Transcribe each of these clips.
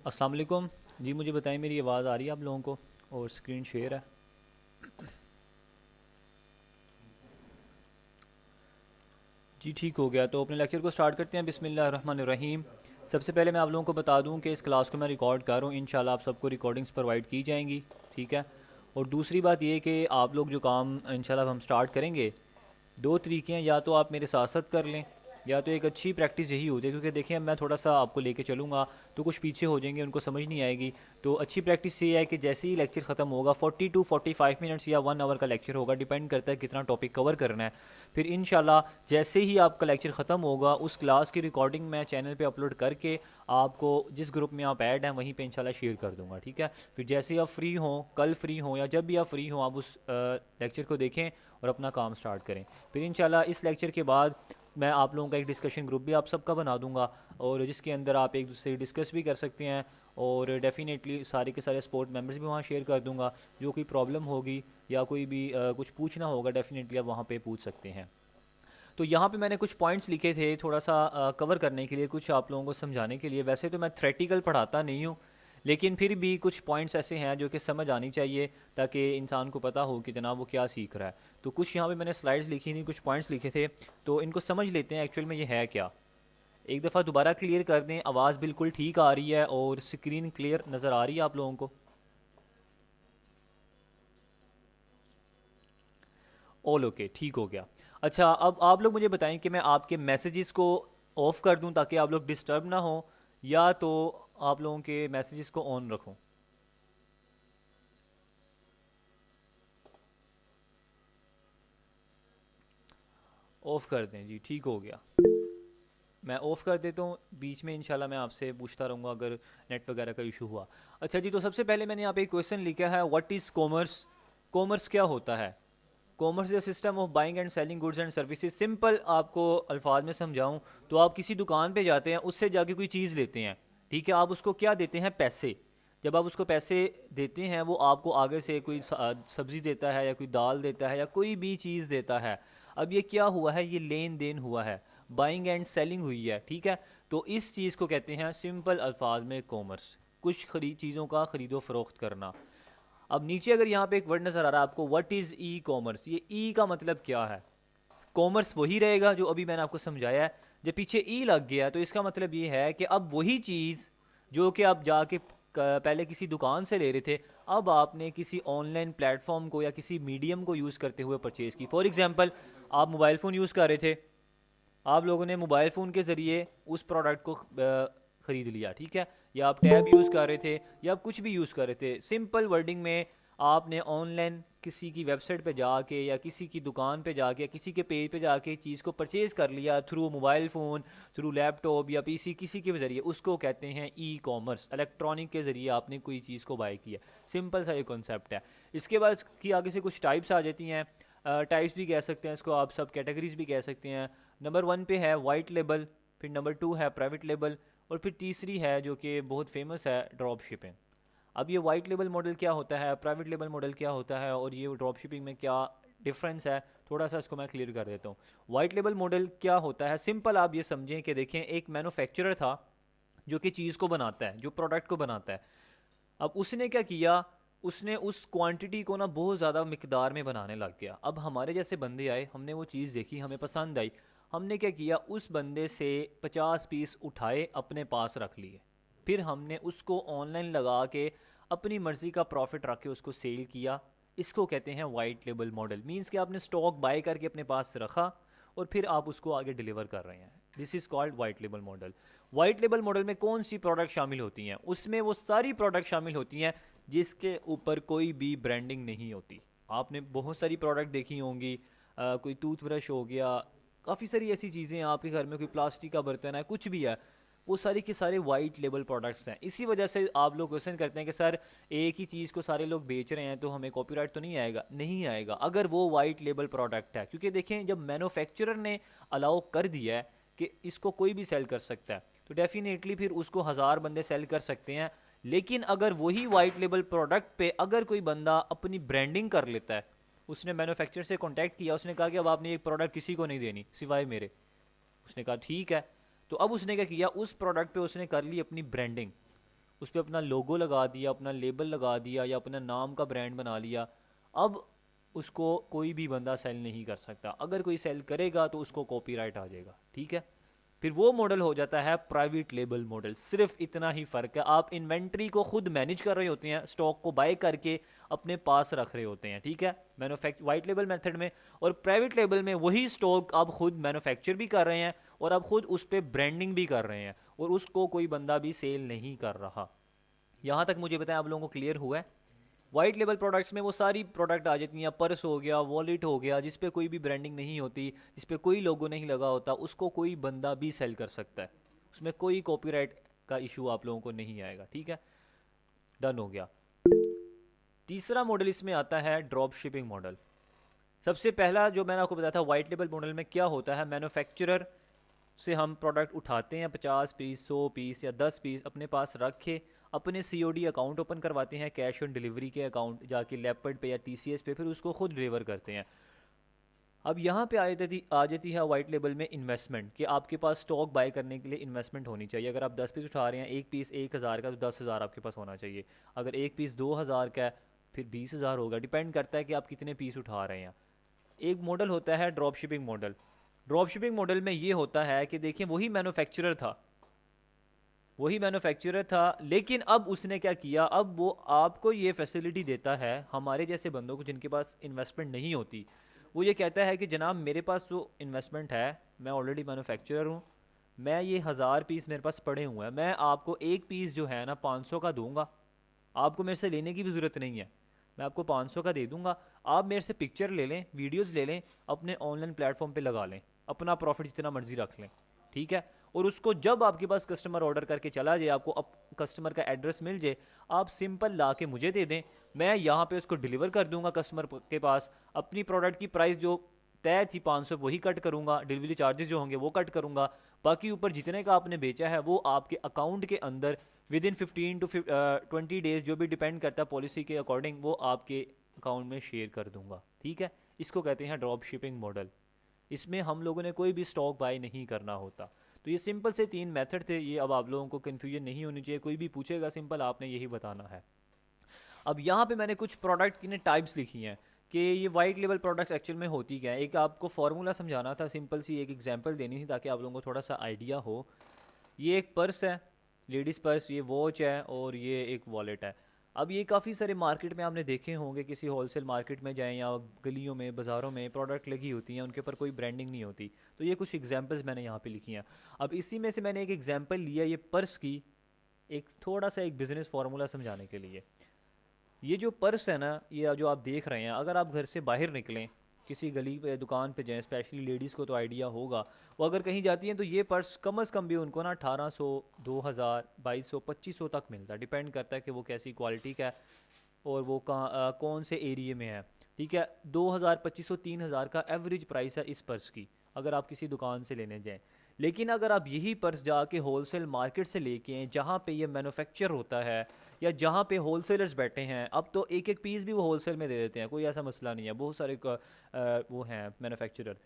अस्सलाम वालेकुम। जी मुझे बताएं, मेरी आवाज़ आ रही है आप लोगों को और स्क्रीन शेयर है? जी ठीक हो गया। तो अपने लेक्चर को स्टार्ट करते हैं। बिस्मिल्लाहिर्रहमानिर्रहीम। सबसे पहले मैं आप लोगों को बता दूं कि इस क्लास को मैं रिकॉर्ड कर रहा हूँ। इंशाल्लाह आप सबको रिकॉर्डिंग्स प्रोवाइड की जाएंगी। ठीक है। और दूसरी बात ये कि आप लोग जो काम इंशाल्लाह हम स्टार्ट करेंगे, दो तरीके हैं, या तो आप मेरे साथ साथ कर लें, या तो एक अच्छी प्रैक्टिस यही होती है, क्योंकि देखिए मैं थोड़ा सा आपको लेके चलूँगा तो कुछ पीछे हो जाएंगे, उनको समझ नहीं आएगी। तो अच्छी प्रैक्टिस ये है कि जैसे ही लेक्चर ख़त्म होगा, 40 to 45 मिनट्स या 1 आवर का लेक्चर होगा, डिपेंड करता है कितना टॉपिक कवर करना है। फिर इंशाल्लाह जैसे ही आपका लेक्चर ख़त्म होगा, उस क्लास की रिकॉर्डिंग मैं चैनल पे अपलोड करके आपको जिस ग्रुप में आप ऐड हैं वहीं पे इंशाल्लाह शेयर कर दूंगा। ठीक है। फिर जैसे ही आप फ्री हों, कल फ्री हों या जब भी आप फ्री हों, आप उस लेक्चर को देखें और अपना काम स्टार्ट करें। फिर इंशाल्लाह इस लेक्चर के बाद मैं आप लोगों का एक डिस्कशन ग्रुप भी आप सबका बना दूंगा, और जिसके अंदर आप एक दूसरे से डिस्कस भी कर सकते हैं। और डेफिनेटली सारे के सारे स्पोर्ट मेंबर्स भी वहाँ शेयर कर दूंगा। जो कोई प्रॉब्लम होगी या कोई भी कुछ पूछना होगा, डेफिनेटली आप वहाँ पे पूछ सकते हैं। तो यहाँ पे मैंने कुछ पॉइंट्स लिखे थे थोड़ा सा कवर करने के लिए, कुछ आप लोगों को समझाने के लिए। वैसे तो मैं थ्रेटिकल पढ़ाता नहीं हूँ, लेकिन फिर भी कुछ पॉइंट्स ऐसे हैं जो कि समझ आनी चाहिए, ताकि इंसान को पता हो कि जनाब वो क्या सीख रहा है। तो कुछ यहाँ पे मैंने स्लाइड्स लिखी थी, कुछ पॉइंट्स लिखे थे, तो इनको समझ लेते हैं एक्चुअल में ये है क्या। एक दफ़ा दोबारा क्लियर कर दें, आवाज़ बिल्कुल ठीक आ रही है और स्क्रीन क्लियर नज़र आ रही है आप लोगों को? ऑल ओके, ठीक हो गया। अच्छा, अब आप लोग मुझे बताएं कि मैं आपके मैसेजेस को ऑफ कर दूं ताकि आप लोग डिस्टर्ब ना हो, या तो आप लोगों के मैसेजेस को ऑन रखूं? ऑफ कर दें जी, ठीक हो गया। मैं ऑफ़ कर देता हूँ, बीच में इंशाल्लाह मैं आपसे पूछता रहूँगा अगर नेट वगैरह का इशू हुआ। अच्छा जी, तो सबसे पहले मैंने यहाँ पे एक क्वेश्चन लिखा है, व्हाट इज़ कॉमर्स? कॉमर्स क्या होता है? Commerce is system of buying and selling goods and services. Simple आपको अल्फाज में समझाऊं तो आप किसी दुकान पे जाते हैं, उससे जाके कोई चीज़ लेते हैं। ठीक है। आप उसको क्या देते हैं? पैसे। जब आप उसको पैसे देते हैं, वो आपको आगे से कोई सब्ज़ी देता है या कोई दाल देता है या कोई भी चीज़ देता है। अब ये क्या हुआ है? ये लेन देन हुआ है, बाइंग एंड सेलिंग हुई है। ठीक है। तो इस चीज़ को कहते हैं सिंपल अल्फाज में कॉमर्स, कुछ खरीद चीज़ों का खरीदो फरोख्त करना। अब नीचे अगर यहाँ पे एक वर्ड नज़र आ रहा है आपको, व्हाट इज़ ई कॉमर्स, ये ई का मतलब क्या है? कॉमर्स वही रहेगा जो अभी मैंने आपको समझाया है। जब पीछे ई लग गया तो इसका मतलब ये है कि अब वही चीज़ जो कि आप जाके पहले किसी दुकान से ले रहे थे, अब आपने किसी ऑनलाइन प्लेटफॉर्म को या किसी मीडियम को यूज़ करते हुए परचेज़ की। फॉर एग्जांपल, आप मोबाइल फ़ोन यूज़ कर रहे थे, आप लोगों ने मोबाइल फ़ोन के ज़रिए उस प्रोडक्ट को ख़रीद लिया। ठीक है। या आप टैब यूज़ कर रहे थे, या आप कुछ भी यूज़ कर रहे थे, सिंपल वर्डिंग में आपने ऑनलाइन किसी की वेबसाइट पे जाके या किसी की दुकान पे जाके या किसी के पेज पे जाके चीज़ को परचेज़ कर लिया through mobile phone, through laptop या पीसी, किसी के ज़रिए। उसको कहते हैं ई कॉमर्स। इलेक्ट्रॉनिक के ज़रिए आपने कोई चीज़ को बाय किया। सिंपल सा ये कॉन्सेप्ट है। इसके बाद की आगे से कुछ टाइप्स आ जाती हैं। टाइप्स भी कह सकते हैं इसको आप, सब कैटेगरीज भी कह सकते हैं। नंबर 1 पे है वाइट लेबल, फिर नंबर 2 है प्राइवेट लेबल, और फिर तीसरी है जो कि बहुत फेमस है, ड्रॉप शिपिंग। अब ये वाइट लेबल मॉडल क्या होता है, प्राइवेट लेबल मॉडल क्या होता है, और ये ड्रॉप शिपिंग में क्या डिफरेंस है, थोड़ा सा इसको मैं क्लियर कर देता हूँ। वाइट लेबल मॉडल क्या होता है? सिंपल आप ये समझें कि देखें, एक मैन्युफैक्चरर था जो कि चीज़ को बनाता है, जो प्रोडक्ट को बनाता है। अब उसने क्या किया? उसने उस क्वांटिटी को ना बहुत ज़्यादा मिकदार में बनाने लग गया। अब हमारे जैसे बंदे आए, हमने वो चीज़ देखी, हमें पसंद आई। हमने क्या किया? उस बंदे से 50 पीस उठाए, अपने पास रख लिए। फिर हमने उसको ऑनलाइन लगा के अपनी मर्ज़ी का प्रॉफिट रख के उसको सेल किया। इसको कहते हैं वाइट लेबल मॉडल। मींस कि आपने स्टॉक बाय करके अपने पास रखा और फिर आप उसको आगे डिलीवर कर रहे हैं। This is called white label model. White label model में कौन सी प्रोडक्ट शामिल होती हैं? उसमें वो सारी प्रोडक्ट शामिल होती हैं जिसके ऊपर कोई भी ब्रांडिंग नहीं होती। आपने बहुत सारी प्रोडक्ट देखी होंगी, कोई टूथब्रश हो गया, काफ़ी सारी ऐसी चीज़ें हैं आपके घर में, कोई प्लास्टिक का बर्तन है, कुछ भी है, वो सारी के सारे वाइट लेबल प्रोडक्ट्स हैं। इसी वजह से आप लोग क्वेश्चन करते हैं कि सर एक ही चीज़ को सारे लोग बेच रहे हैं तो हमें कॉपीराइट तो नहीं आएगा? नहीं आएगा अगर वो वाइट लेबल प्रोडक्ट है, क्योंकि देखें जब मैन्युफैक्चरर ने अलाउ कर दिया है कि इसको कोई भी सेल कर सकता है, तो डेफिनेटली फिर उसको 1000 बंदे सेल कर सकते हैं। लेकिन अगर वही वाइट लेबल प्रोडक्ट पे अगर कोई बंदा अपनी ब्रांडिंग कर लेता है, उसने मैन्युफैक्चरर से कांटेक्ट किया, उसने कहा कि अब आपने ये प्रोडक्ट किसी को नहीं देनी सिवाय मेरे। उसने कहा ठीक है। तो अब उसने क्या किया? उस प्रोडक्ट पे उसने कर ली अपनी ब्रांडिंग। उस पर अपना लोगो लगा दिया, अपना लेबल लगा दिया या अपना नाम का ब्रांड बना लिया, अब उसको कोई भी बंदा सेल नहीं कर सकता। अगर कोई सेल करेगा तो उसको कॉपीराइट आ जाएगा, ठीक है। फिर वो मॉडल हो जाता है प्राइवेट लेबल मॉडल। सिर्फ इतना ही फ़र्क है, आप इन्वेंट्री को खुद मैनेज कर रहे होते हैं, स्टॉक को बाय करके अपने पास रख रहे होते हैं, ठीक है, वाइट लेबल मेथड में। और प्राइवेट लेबल में वही स्टॉक आप खुद मैन्युफैक्चर भी कर रहे हैं और आप खुद उस पर ब्रांडिंग भी कर रहे हैं और उसको कोई बंदा भी सेल नहीं कर रहा। यहाँ तक मुझे बताएं आप लोगों को क्लियर हुआ है? वाइट लेबल प्रोडक्ट्स में वो सारी प्रोडक्ट आ जाती हैं, पर्स हो गया, वॉलेट हो गया, जिस पे कोई भी ब्रांडिंग नहीं होती, जिस पे कोई लोगो नहीं लगा होता, उसको कोई बंदा भी सेल कर सकता है, उसमें कोई कॉपीराइट का इशू आप लोगों को नहीं आएगा, ठीक है। डन हो गया। तीसरा मॉडल इसमें आता है ड्रॉप शिपिंग मॉडल। सबसे पहला जो मैंने आपको बताया था वाइट लेबल मॉडल में क्या होता है, मैन्युफैक्चरर से हम प्रोडक्ट उठाते हैं, 50 पीस 100 पीस या 10 पीस अपने पास रख के अपने COD अकाउंट ओपन करवाते हैं, कैश ऑन डिलीवरी के अकाउंट जाके लेपर्ड पे या TCS पे, फिर उसको खुद डिलीवर करते हैं। अब यहाँ पे आ जाती है वाइट लेबल में इन्वेस्टमेंट, कि आपके पास स्टॉक बाय करने के लिए इन्वेस्टमेंट होनी चाहिए। अगर आप 10 पीस उठा रहे हैं, एक पीस 1,000 का, तो 10,000 आपके पास होना चाहिए। अगर एक पीस 2,000 का है फिर 20,000 होगा, डिपेंड करता है कि आप कितने पीस उठा रहे हैं। एक मॉडल होता है drop shipping model. Drop shipping model में ये होता है कि देखिए वही मैन्युफैक्चरर था, लेकिन अब उसने क्या किया, अब वो आपको ये फैसिलिटी देता है, हमारे जैसे बंदों को जिनके पास इन्वेस्टमेंट नहीं होती, वो ये कहता है कि जनाब मेरे पास जो इन्वेस्टमेंट है, मैं ऑलरेडी मैन्युफैक्चरर हूँ, मैं ये 1,000 पीस मेरे पास पड़े हुए हैं, मैं आपको एक पीस जो है ना 500 का दूंगा, आपको मेरे से लेने की भी ज़रूरत नहीं है, मैं आपको 500 का दे दूंगा, आप मेरे से पिक्चर ले लें, वीडियोस ले लें, अपने ऑनलाइन प्लेटफॉर्म पे लगा लें, अपना प्रॉफिट जितना मर्जी रख लें, ठीक है। और उसको जब आपके पास कस्टमर ऑर्डर करके चला जाए, आपको कस्टमर का एड्रेस मिल जाए, आप सिंपल ला के मुझे दे दें, मैं यहाँ पे उसको डिलीवर कर दूंगा कस्टमर के पास। अपनी प्रोडक्ट की प्राइस जो तय थी 500 वही कट करूंगा, डिलीवरी चार्जेस जो होंगे वो कट करूंगा, बाकी ऊपर जितने का आपने बेचा है वो आपके अकाउंट के अंदर विद इन 15 to 20 डेज, जो भी डिपेंड करता है पॉलिसी के अकॉर्डिंग, वो आपके अकाउंट में शेयर कर दूंगा, ठीक है। इसको कहते हैं ड्रॉप शिपिंग मॉडल। इसमें हम लोगों ने कोई भी स्टॉक बाय नहीं करना होता। तो ये सिंपल से 3 मेथड थे, ये अब आप लोगों को कन्फ्यूजन नहीं होनी चाहिए, कोई भी पूछेगा सिंपल आपने यही बताना है। अब यहाँ पे मैंने कुछ प्रोडक्ट की टाइप्स लिखी हैं कि ये वाइट लेबल प्रोडक्ट्स एक्चुअल में होती क्या है। एक आपको फार्मूला समझाना था, सिंपल सी एक एग्जांपल देनी थी ताकि आप लोगों को थोड़ा सा आइडिया हो। ये एक पर्स है, लेडीज़ पर्स, ये वॉच है और ये एक वॉलेट है। अब ये काफ़ी सारे मार्केट में आपने देखे होंगे, किसी होलसेल मार्केट में जाएं या गलियों में बाज़ारों में प्रोडक्ट लगी होती हैं, उनके ऊपर कोई ब्रांडिंग नहीं होती। तो ये कुछ एग्जांपल्स मैंने यहाँ पे लिखी हैं। अब इसी में से मैंने एक एग्जांपल लिया ये पर्स की, एक थोड़ा सा एक बिज़नेस फार्मूला समझाने के लिए। ये जो पर्स है ना, ये जो आप देख रहे हैं, अगर आप घर से बाहर निकलें, किसी गली पे दुकान पे जाएं, स्पेशली लेडीज़ को तो आइडिया होगा, वो अगर कहीं जाती हैं तो ये पर्स कम अज़ कम भी उनको ना 1,800, 2,000, 2,200, 2,500 तक मिलता है, डिपेंड करता है कि वो कैसी क्वालिटी का है और वो कहाँ कौन से एरिए में है, ठीक है। 2,000, 2,500, 3,000 का एवरेज प्राइस है इस पर्स की, अगर आप किसी दुकान से लेने जाएं। लेकिन अगर आप यही पर्स जाके होलसेल मार्केट से लेके आएँ, जहाँ पे ये मैन्युफैक्चर होता है या जहाँ पे होलसेलर्स बैठे हैं, अब तो एक एक पीस भी वो होलसेल में दे देते हैं, कोई ऐसा मसला नहीं है, बहुत सारे वो हैं मैन्युफैक्चरर।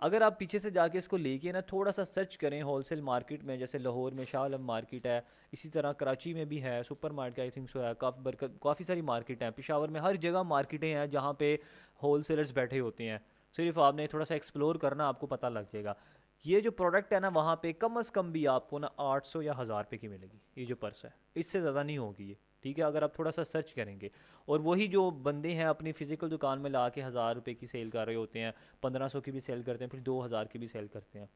अगर आप पीछे से जाके इसको लेके ना थोड़ा सा सर्च करें होलसेल मार्केट में, जैसे लाहौर में शाह आलम मार्केट है, इसी तरह कराची में भी है super market, I think so है, काफ़ी सारी मार्केट हैं, पेशावर में, हर जगह मार्केटें हैं जहाँ पे होलसेलर्स बैठे होते हैं। सिर्फ आपने थोड़ा सा एक्सप्लोर करना, आपको पता लग जाएगा। ये जो प्रोडक्ट है ना, वहाँ पे कम अज़ कम भी आपको ना 800 या 1,000 रुपये की मिलेगी, ये जो पर्स है, इससे ज़्यादा नहीं होगी ये, ठीक है, अगर आप थोड़ा सा सर्च करेंगे। और वही जो बंदे हैं अपनी फ़िज़िकल दुकान में ला के 1,000 रुपये की सेल कर रहे होते हैं, 1,500 की भी सेल करते हैं, फिर 2,000 की भी सेल करते हैं।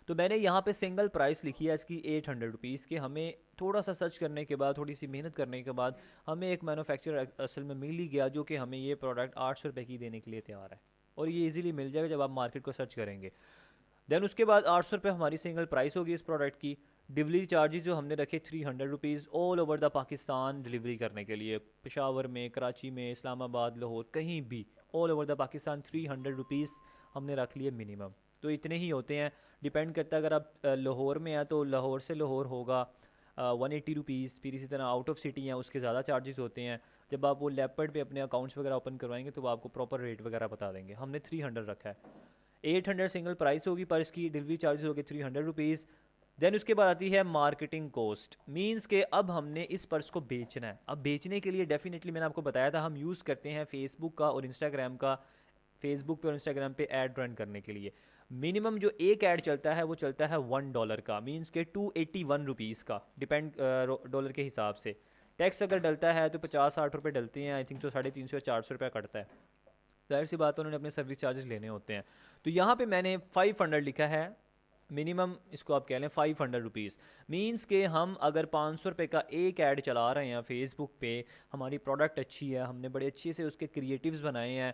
तो मैंने यहाँ पे सिंगल प्राइस लिखी है इसकी 800 रुपीज़ के। हमें थोड़ा सा सर्च करने के बाद, थोड़ी सी मेहनत करने के बाद, हमें एक मैन्युफैक्चरर असल में मिल ही गया जो कि हमें ये प्रोडक्ट 800 रुपये की देने के लिए तैयार है, और ये इजीली मिल जाएगा जब आप मार्केट को सर्च करेंगे। देन उसके बाद 800 रुपये हमारी सिंगल प्राइस होगी इस प्रोडक्ट की। डिलीवरी चार्जेस जो हमने रखे 300 rupees all over the Pakistan delivery करने के लिए, पेशावर में, कराची में, इस्लामाबाद, लाहौर, कहीं भी all over the Pakistan 300 rupees हमने रख लिए मिनिमम। तो इतने ही होते हैं, डिपेंड करता है, अगर आप लाहौर में हैं तो लाहौर से लाहौर होगा 180 रुपीज़, फिर इसी तरह आउट ऑफ सिटी हैं उसके ज़्यादा चार्जेस होते हैं। जब आप वो लेपर्ड पे अपने अकाउंट्स वगैरह ओपन करवाएंगे तो वो आपको प्रॉपर रेट वगैरह बता देंगे। हमने 300 रखा है, 800 सिंगल प्राइस होगी पर इसकी डिलीवरी चार्जेस होगी 300 रुपीज़। देन उसके बाद आती है मार्केटिंग कॉस्ट, मींस के अब हमने इस पर्स को बेचना है। अब बेचने के लिए डेफिनेटली मैंने आपको बताया था हम यूज़ करते हैं फेसबुक का और इंस्टाग्राम का, फेसबुक पे और इंस्टाग्राम पे ऐड रन करने के लिए मिनिमम जो एक ऐड चलता है वो चलता है $1 का, मींस के 281 रुपीज़ का, डिपेंड डॉलर के हिसाब से। टैक्स अगर डलता है तो 50-60 रुपये डलते हैं, आई थिंक तो 350 या 400 रुपया कटता है। जाहिर सी बात है उन्होंने अपने सर्विस चार्जेस लेने होते हैं। तो यहाँ पे मैंने 500 लिखा है मिनिमम, इसको आप कह लें 500 रुपीज़। मीन्स के हम अगर 500 रुपये का एक ऐड चला रहे हैं फेसबुक पे, हमारी प्रोडक्ट अच्छी है, हमने बड़े अच्छे से उसके क्रिएटिव्स बनाए हैं,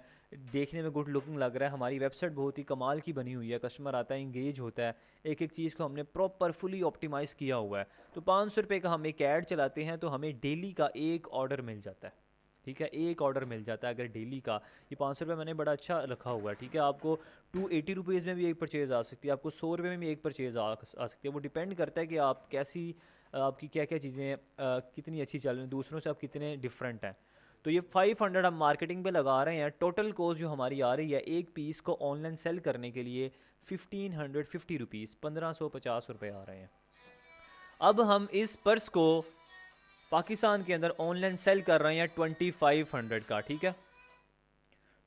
देखने में गुड लुकिंग लग रहा है, हमारी वेबसाइट बहुत ही कमाल की बनी हुई है, कस्टमर आता है इंगेज होता है, एक एक चीज़ को हमने प्रॉपर फुली ऑप्टिमाइज़ किया हुआ है, तो 500 रुपये का हम एक ऐड चलाते हैं तो हमें डेली का एक ऑर्डर मिल जाता है। ठीक है, एक ऑर्डर मिल जाता है अगर डेली का। ये 500 रुपये मैंने बड़ा अच्छा रखा हुआ है। ठीक है, आपको 280 रुपीज़ में भी एक परचेज़ आ सकती है, आपको 100 रुपये में भी एक परचेज़ आ सकती है। वो डिपेंड करता है कि आप कैसी, आपकी क्या क्या चीज़ें कितनी अच्छी चल रही हैं, दूसरों से आप कितने डिफरेंट हैं। तो ये 500 हम मार्केटिंग पे लगा रहे हैं। टोटल कॉस्ट जो हमारी आ रही है एक पीस को ऑनलाइन सेल करने के लिए 1550 रुपीज़, 1550 रुपये आ रहे हैं। अब हम इस पर्स को पाकिस्तान के अंदर ऑनलाइन सेल कर रहे हैं 2500 का। ठीक है,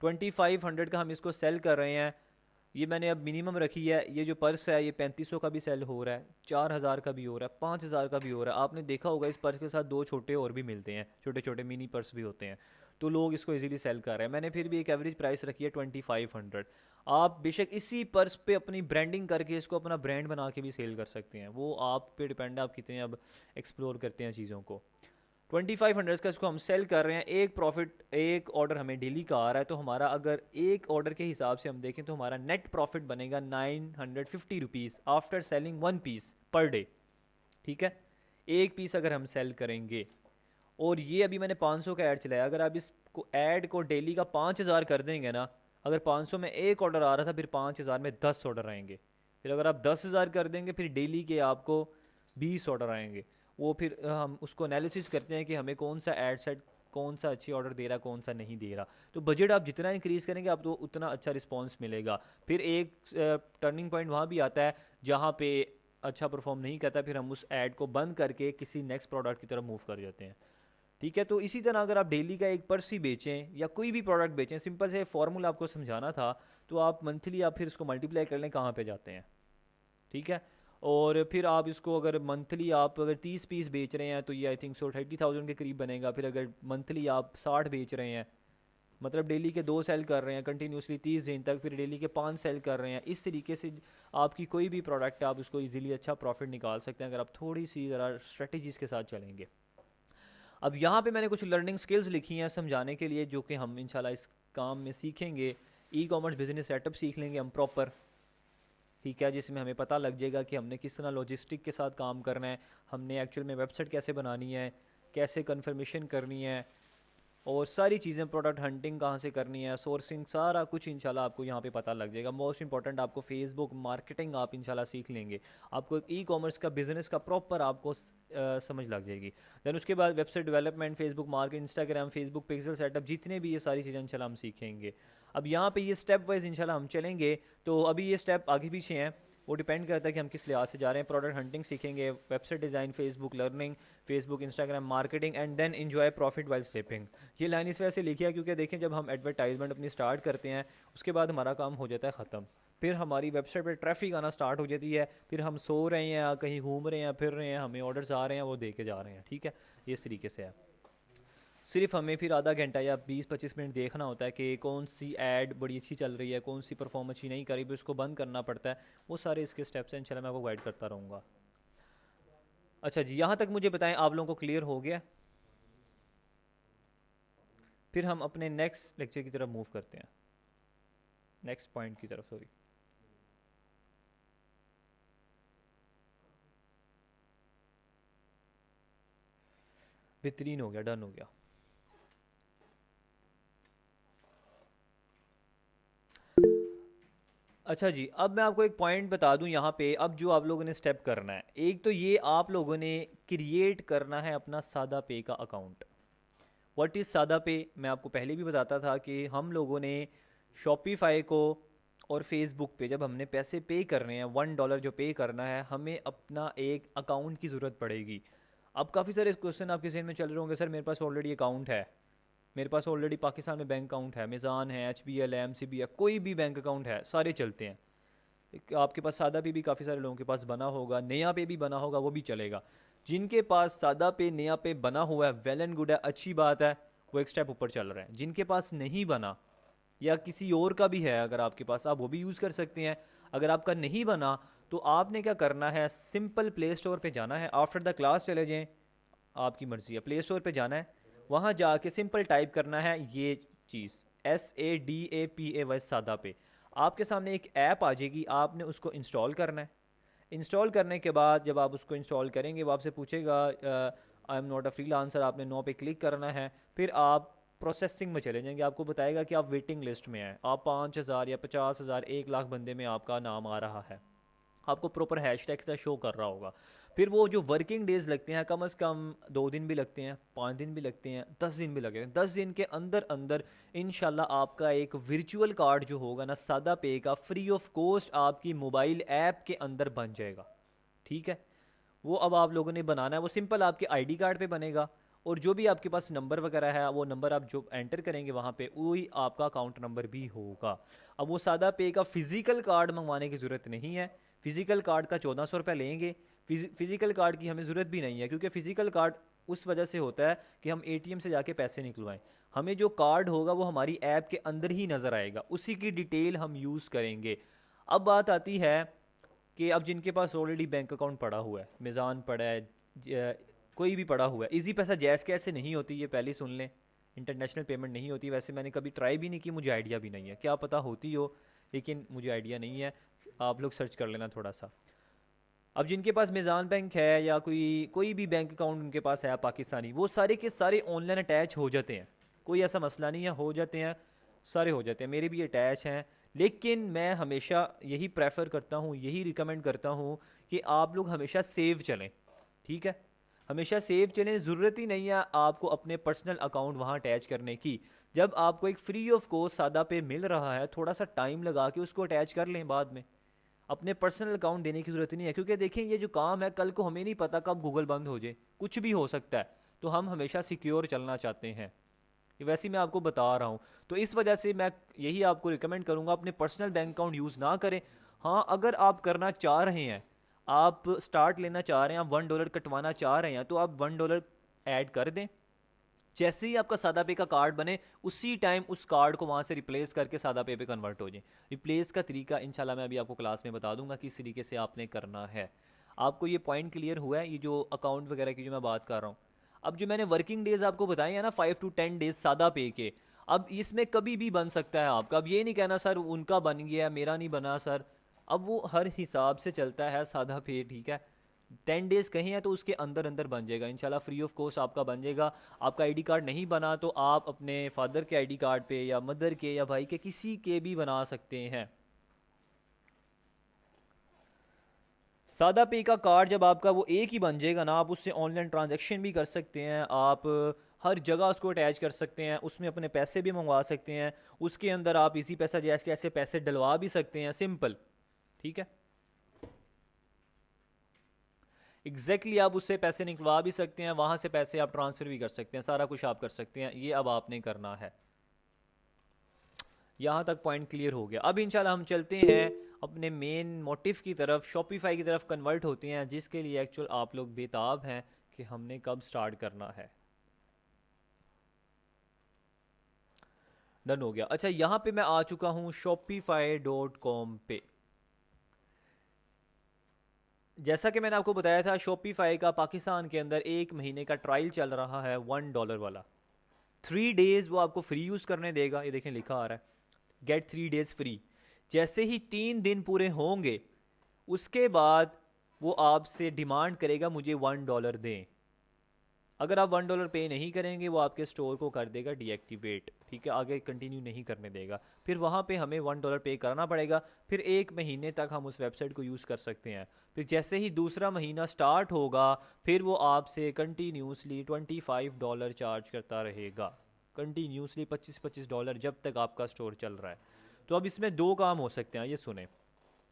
2500 का हम इसको सेल कर रहे हैं। ये मैंने अब मिनिमम रखी है। ये जो पर्स है ये 3500 का भी सेल हो रहा है, 4000 का भी हो रहा है, 5000 का भी हो रहा है। आपने देखा होगा इस पर्स के साथ दो छोटे और भी मिलते हैं, छोटे छोटे मिनी पर्स भी होते हैं, तो लोग इसको इजीली सेल कर रहे हैं। मैंने फिर भी एक एवरेज प्राइस रखी है 2500। आप बेशक इसी पर्स पे अपनी ब्रांडिंग करके इसको अपना ब्रांड बना के भी सेल कर सकते हैं, वो आप पे डिपेंड है आप कितने अब एक्सप्लोर करते हैं चीज़ों को। 2500 का इसको हम सेल कर रहे हैं। एक प्रॉफिट, एक ऑर्डर हमें डेली का आ रहा है, तो हमारा अगर एक ऑर्डर के हिसाब से हम देखें तो हमारा नेट प्रॉफिट बनेगा 950 rupees after selling 1 piece per day. ठीक है, एक पीस अगर हम सेल करेंगे, और ये अभी मैंने 500 का ऐड चलाया, अगर आप इसको ऐड को डेली का 5000 कर देंगे ना, अगर 500 में एक ऑर्डर आ रहा था, फिर 5000 में 10 ऑर्डर आएंगे। फिर अगर आप 10,000 कर देंगे, फिर डेली के आपको 20 ऑर्डर आएंगे। वो फिर हम उसको एनालिसिस करते हैं कि हमें कौन सा ऐड सेट, कौन सा अच्छी ऑर्डर दे रहा, कौन सा नहीं दे रहा। तो बजट आप जितना इंक्रीज़ करेंगे आपको उतना अच्छा रिस्पॉन्स मिलेगा। फिर एक टर्निंग पॉइंट वहाँ भी आता है जहाँ पे अच्छा परफॉर्म नहीं करता, फिर हम उस ऐड को बंद करके किसी नेक्स्ट प्रोडक्ट की तरफ मूव कर जाते हैं। ठीक है, तो इसी तरह अगर आप डेली का एक पर्स ही बेचें या कोई भी प्रोडक्ट बेचें, सिंपल से फॉर्मूला आपको समझाना था, तो आप मंथली आप फिर उसको मल्टीप्लाई कर लें कहाँ पे जाते हैं। ठीक है, और फिर आप इसको अगर मंथली आप अगर 30 पीस बेच रहे हैं तो ये आई थिंक 30,000 के करीब बनेगा। फिर अगर मंथली आप 60 बेच रहे हैं, मतलब डेली के 2 सेल कर रहे हैं कंटिन्यूसली 30 दिन तक, फिर डेली के 5 सेल कर रहे हैं, इस तरीके से आपकी कोई भी प्रोडक्ट आप उसको इजीली अच्छा प्रॉफिट निकाल सकते हैं अगर आप थोड़ी सी ज़रा स्ट्रेटजीज़ के साथ चलेंगे। अब यहाँ पे मैंने कुछ लर्निंग स्किल्स लिखी हैं समझाने के लिए, जो कि हम इंशाल्लाह इस काम में सीखेंगे। ई कॉमर्स बिजनेस सेटअप सीख लेंगे हम प्रॉपर। ठीक है, जिसमें हमें पता लग जाएगा कि हमने किस तरह लॉजिस्टिक के साथ काम करना है, हमने एक्चुअल में वेबसाइट कैसे बनानी है, कैसे कन्फर्मेशन करनी है, और सारी चीज़ें, प्रोडक्ट हंटिंग कहाँ से करनी है, सोर्सिंग, सारा कुछ इंशाल्लाह आपको यहाँ पे पता लग जाएगा। मोस्ट इंपॉर्टेंट आपको फेसबुक मार्केटिंग आप इंशाल्लाह सीख लेंगे, आपको ई कॉमर्स का बिज़नेस का प्रॉपर आपको समझ लग जाएगी। दैन उसके बाद website development, Facebook market, Instagram, Facebook pixel setup, जितने भी ये सारी चीज़ें इंशाल्लाह हम सीखेंगे। अब यहाँ पे ये स्टेप वाइज इंशाल्लाह हम चलेंगे, तो अभी ये स्टेप आगे पीछे हैं, वो डिपेंड करता है कि हम किस लिहाज से जा रहे हैं। प्रोडक्ट हंटिंग सीखेंगे, website design, Facebook learning, Facebook Instagram marketing, and then enjoy profit while sleeping. ये लाइन इस वजह से लिखी है क्योंकि देखें जब हम एडवर्टाइजमेंट अपनी स्टार्ट करते हैं उसके बाद हमारा काम हो जाता है ख़त्म, फिर हमारी वेबसाइट पर ट्रैफिक आना स्टार्ट हो जाती है, फिर हम सो रहे हैं, कहीं घूम रहे हैं, फिर रहे हैं, हमें ऑर्डर्स आ रहे हैं, वो दे के जा रहे हैं। ठीक है, ये इस तरीके से है। सिर्फ हमें फिर आधा घंटा या 20-25 मिनट देखना होता है कि कौन सी ऐड बड़ी अच्छी चल रही है, कौन सी परफॉर्म अच्छी नहीं कर रही, फिर उसको बंद करना पड़ता है। वो सारे इसके स्टेप्स हैं, इंशाल्लाह मैं आपको गाइड करता रहूँगा। अच्छा जी, यहाँ तक मुझे बताएं आप लोगों को क्लियर हो गया? फिर हम अपने नेक्स्ट लेक्चर की तरफ मूव करते हैं, नेक्स्ट पॉइंट की तरफ। सॉरी, बेहतरीन हो गया, डन हो गया। अच्छा जी, अब मैं आपको एक पॉइंट बता दूं यहाँ पे। अब जो आप लोगों ने स्टेप करना है, एक तो ये आप लोगों ने क्रिएट करना है अपना सादा पे का अकाउंट। व्हाट इज़ सादा पे? मैं आपको पहले भी बताता था कि हम लोगों ने शॉपिफाई को और फेसबुक पे जब हमने पैसे पे करने हैं, $1 जो पे करना है, हमें अपना एक अकाउंट की ज़रूरत पड़ेगी। अब काफ़ी सारे क्वेश्चन आपके जहन में चल रहे होंगे, सर मेरे पास ऑलरेडी अकाउंट है, मेरे पास ऑलरेडी पाकिस्तान में बैंक अकाउंट है, मिज़ान है, HBL है, MCB है, कोई भी बैंक अकाउंट है, सारे चलते हैं। आपके पास सादा पे भी काफ़ी सारे लोगों के पास बना होगा, नया पे भी बना होगा, वो भी चलेगा। जिनके पास सादा पे नया पे बना हुआ है, वेल एंड गुड है, अच्छी बात है, वो एक स्टेप ऊपर चल रहे हैं। जिनके पास नहीं बना या किसी और का भी है अगर आपके पास, आप वो भी यूज़ कर सकते हैं। अगर आपका नहीं बना तो आपने क्या करना है, सिंपल प्ले स्टोर पे जाना है, आफ्टर द क्लास चले जाएं, आपकी मर्ज़ी है, प्ले स्टोर पे जाना है, वहाँ जाके सिंपल टाइप करना है ये चीज़ SADAPAY सादा पे। आपके सामने एक ऐप आ जाएगी, आपने उसको इंस्टॉल करना है। इंस्टॉल करने के बाद जब आप उसको इंस्टॉल करेंगे, वो आपसे पूछेगा I am not a freelancer, आपने नो पे क्लिक करना है। फिर आप प्रोसेसिंग में चले जाएंगे, आपको बताएगा कि आप वेटिंग लिस्ट में हैं, आप 5,000 या 50,000 1 लाख बंदे में आपका नाम आ रहा है, आपको प्रॉपर हैशटैग से शो कर रहा होगा। फिर वो जो वर्किंग डेज लगते हैं, कम से कम 2 दिन भी लगते हैं, 5 दिन भी लगते हैं, 10 दिन भी लगते हैं, 10 दिन के अंदर अंदर इंशाल्लाह आपका एक वर्चुअल कार्ड जो होगा ना सादा पे का, फ्री ऑफ कॉस्ट आपकी मोबाइल ऐप के अंदर बन जाएगा। ठीक है, वो अब आप लोगों ने बनाना है, वो सिंपल आपके आईडी कार्ड पे बनेगा, और जो भी आपके पास नंबर वगैरह है, वो नंबर आप जो एंटर करेंगे वहाँ पे, वही आपका अकाउंट नंबर भी होगा। अब वो सादा पे का फ़िज़िकल कार्ड मंगवाने की ज़रूरत नहीं है, फ़िज़िकल कार्ड का 1400 रुपये लेंगे। फ़िज़िकल कार्ड की हमें ज़रूरत भी नहीं है, क्योंकि फ़िज़िकल कार्ड उस वजह से होता है कि हम ATM से जाके पैसे निकलवाएं। हमें जो कार्ड होगा वो हमारी ऐप के अंदर ही नज़र आएगा, उसी की डिटेल हम यूज़ करेंगे। अब बात आती है कि अब जिनके पास ऑलरेडी बैंक अकाउंट पड़ा हुआ है, मिज़ान पड़ा है, कोई भी पड़ा हुआ है, इजी पैसा जैज़ कैसे नहीं होती, ये पहले सुन लें, इंटरनेशनल पेमेंट नहीं होती। वैसे मैंने कभी ट्राई भी नहीं की, मुझे आइडिया भी नहीं है, क्या पता होती हो, लेकिन मुझे आइडिया नहीं है, आप लोग सर्च कर लेना थोड़ा सा। अब जिनके पास मिज़ान बैंक है या कोई कोई भी बैंक अकाउंट उनके पास है पाकिस्तानी, वो सारे के सारे ऑनलाइन अटैच हो जाते हैं, कोई ऐसा मसला नहीं है, हो जाते हैं, सारे हो जाते हैं, मेरे भी अटैच हैं। लेकिन मैं हमेशा यही प्रेफर करता हूँ, यही रिकमेंड करता हूँ कि आप लोग हमेशा सेव चलें। ठीक है, हमेशा सेव चलें, ज़रूरत ही नहीं है आपको अपने पर्सनल अकाउंट वहाँ अटैच करने की। जब आपको एक फ्री ऑफ कॉस्ट सादा पे मिल रहा है, थोड़ा सा टाइम लगा के उसको अटैच कर लें बाद में, अपने पर्सनल अकाउंट देने की ज़रूरत नहीं है। क्योंकि देखें, ये जो काम है, कल को हमें नहीं पता कब गूगल बंद हो जाए, कुछ भी हो सकता है, तो हम हमेशा सिक्योर चलना चाहते हैं, ये वैसे ही मैं आपको बता रहा हूँ। तो इस वजह से मैं यही आपको रिकमेंड करूँगा, अपने पर्सनल बैंक अकाउंट यूज़ ना करें। हाँ, अगर आप करना चाह रहे हैं, आप स्टार्ट लेना चाह रहे हैं, आप $1 कटवाना चाह रहे हैं, तो आप $1 ऐड कर दें। जैसे ही आपका सादा पे का कार्ड बने, उसी टाइम उस कार्ड को वहाँ से रिप्लेस करके सादा पे कन्वर्ट हो जाए। रिप्लेस का तरीका इंशाल्लाह मैं अभी आपको क्लास में बता दूंगा किस तरीके से आपने करना है। आपको ये पॉइंट क्लियर हुआ है, ये जो अकाउंट वगैरह की जो मैं बात कर रहा हूँ। अब जो मैंने वर्किंग डेज आपको बताए हैं ना, 5 to 10 डेज सादा पे के, अब इसमें कभी भी बन सकता है आपका। अब ये नहीं कहना सर उनका बन गया मेरा नहीं बना सर, अब वो हर हिसाब से चलता है सादा पे। ठीक है, 10 डेज कहीं है तो उसके अंदर अंदर बन जाएगा इंशाल्लाह, फ्री ऑफ कॉस्ट आपका बन जाएगा। आपका आईडी कार्ड नहीं बना तो आप अपने फादर के आईडी कार्ड पे या मदर के या भाई के किसी के भी बना सकते हैं। सादा पे का कार्ड जब आपका वो एक ही बन जाएगा ना, आप उससे ऑनलाइन ट्रांजैक्शन भी कर सकते हैं, आप हर जगह उसको अटैच कर सकते हैं, उसमें अपने पैसे भी मंगवा सकते हैं, उसके अंदर आप इसी पैसा जैसे कैसे पैसे डलवा भी सकते हैं, सिंपल। ठीक है, एग्जैक्टली आप उससे पैसे निकलवा भी सकते हैं, वहाँ से पैसे आप ट्रांसफ़र भी कर सकते हैं, सारा कुछ आप कर सकते हैं। ये अब आपने करना है। यहाँ तक पॉइंट क्लियर हो गया। अब इंशाल्लाह हम चलते हैं अपने मेन मोटिव की तरफ, शॉपिफाई की तरफ कन्वर्ट होते हैं, जिसके लिए एक्चुअल आप लोग बेताब हैं कि हमने कब स्टार्ट करना है। डन हो गया। अच्छा, यहाँ पे मैं आ चुका हूँ shopify.com पे। जैसा कि मैंने आपको बताया था, शॉपिफाई का पाकिस्तान के अंदर 1 महीने का ट्रायल चल रहा है, $1 वाला। 3 डेज वो आपको फ्री यूज़ करने देगा, ये देखें लिखा आ रहा है, गेट 3 डेज फ्री। जैसे ही 3 दिन पूरे होंगे, उसके बाद वो आपसे डिमांड करेगा मुझे $1 दें। अगर आप $1 पे नहीं करेंगे, वो आपके स्टोर को कर देगा डीएक्टिवेट। ठीक है, आगे कंटिन्यू नहीं करने देगा, फिर वहाँ पे हमें $1 पे करना पड़ेगा। फिर 1 महीने तक हम उस वेबसाइट को यूज़ कर सकते हैं। फिर जैसे ही दूसरा महीना स्टार्ट होगा, फिर वो आपसे कंटिन्यूसली $25 चार्ज करता रहेगा, कंटिन्यूसली $25 जब तक आपका स्टोर चल रहा है। तो अब इसमें दो काम हो सकते हैं, ये सुने।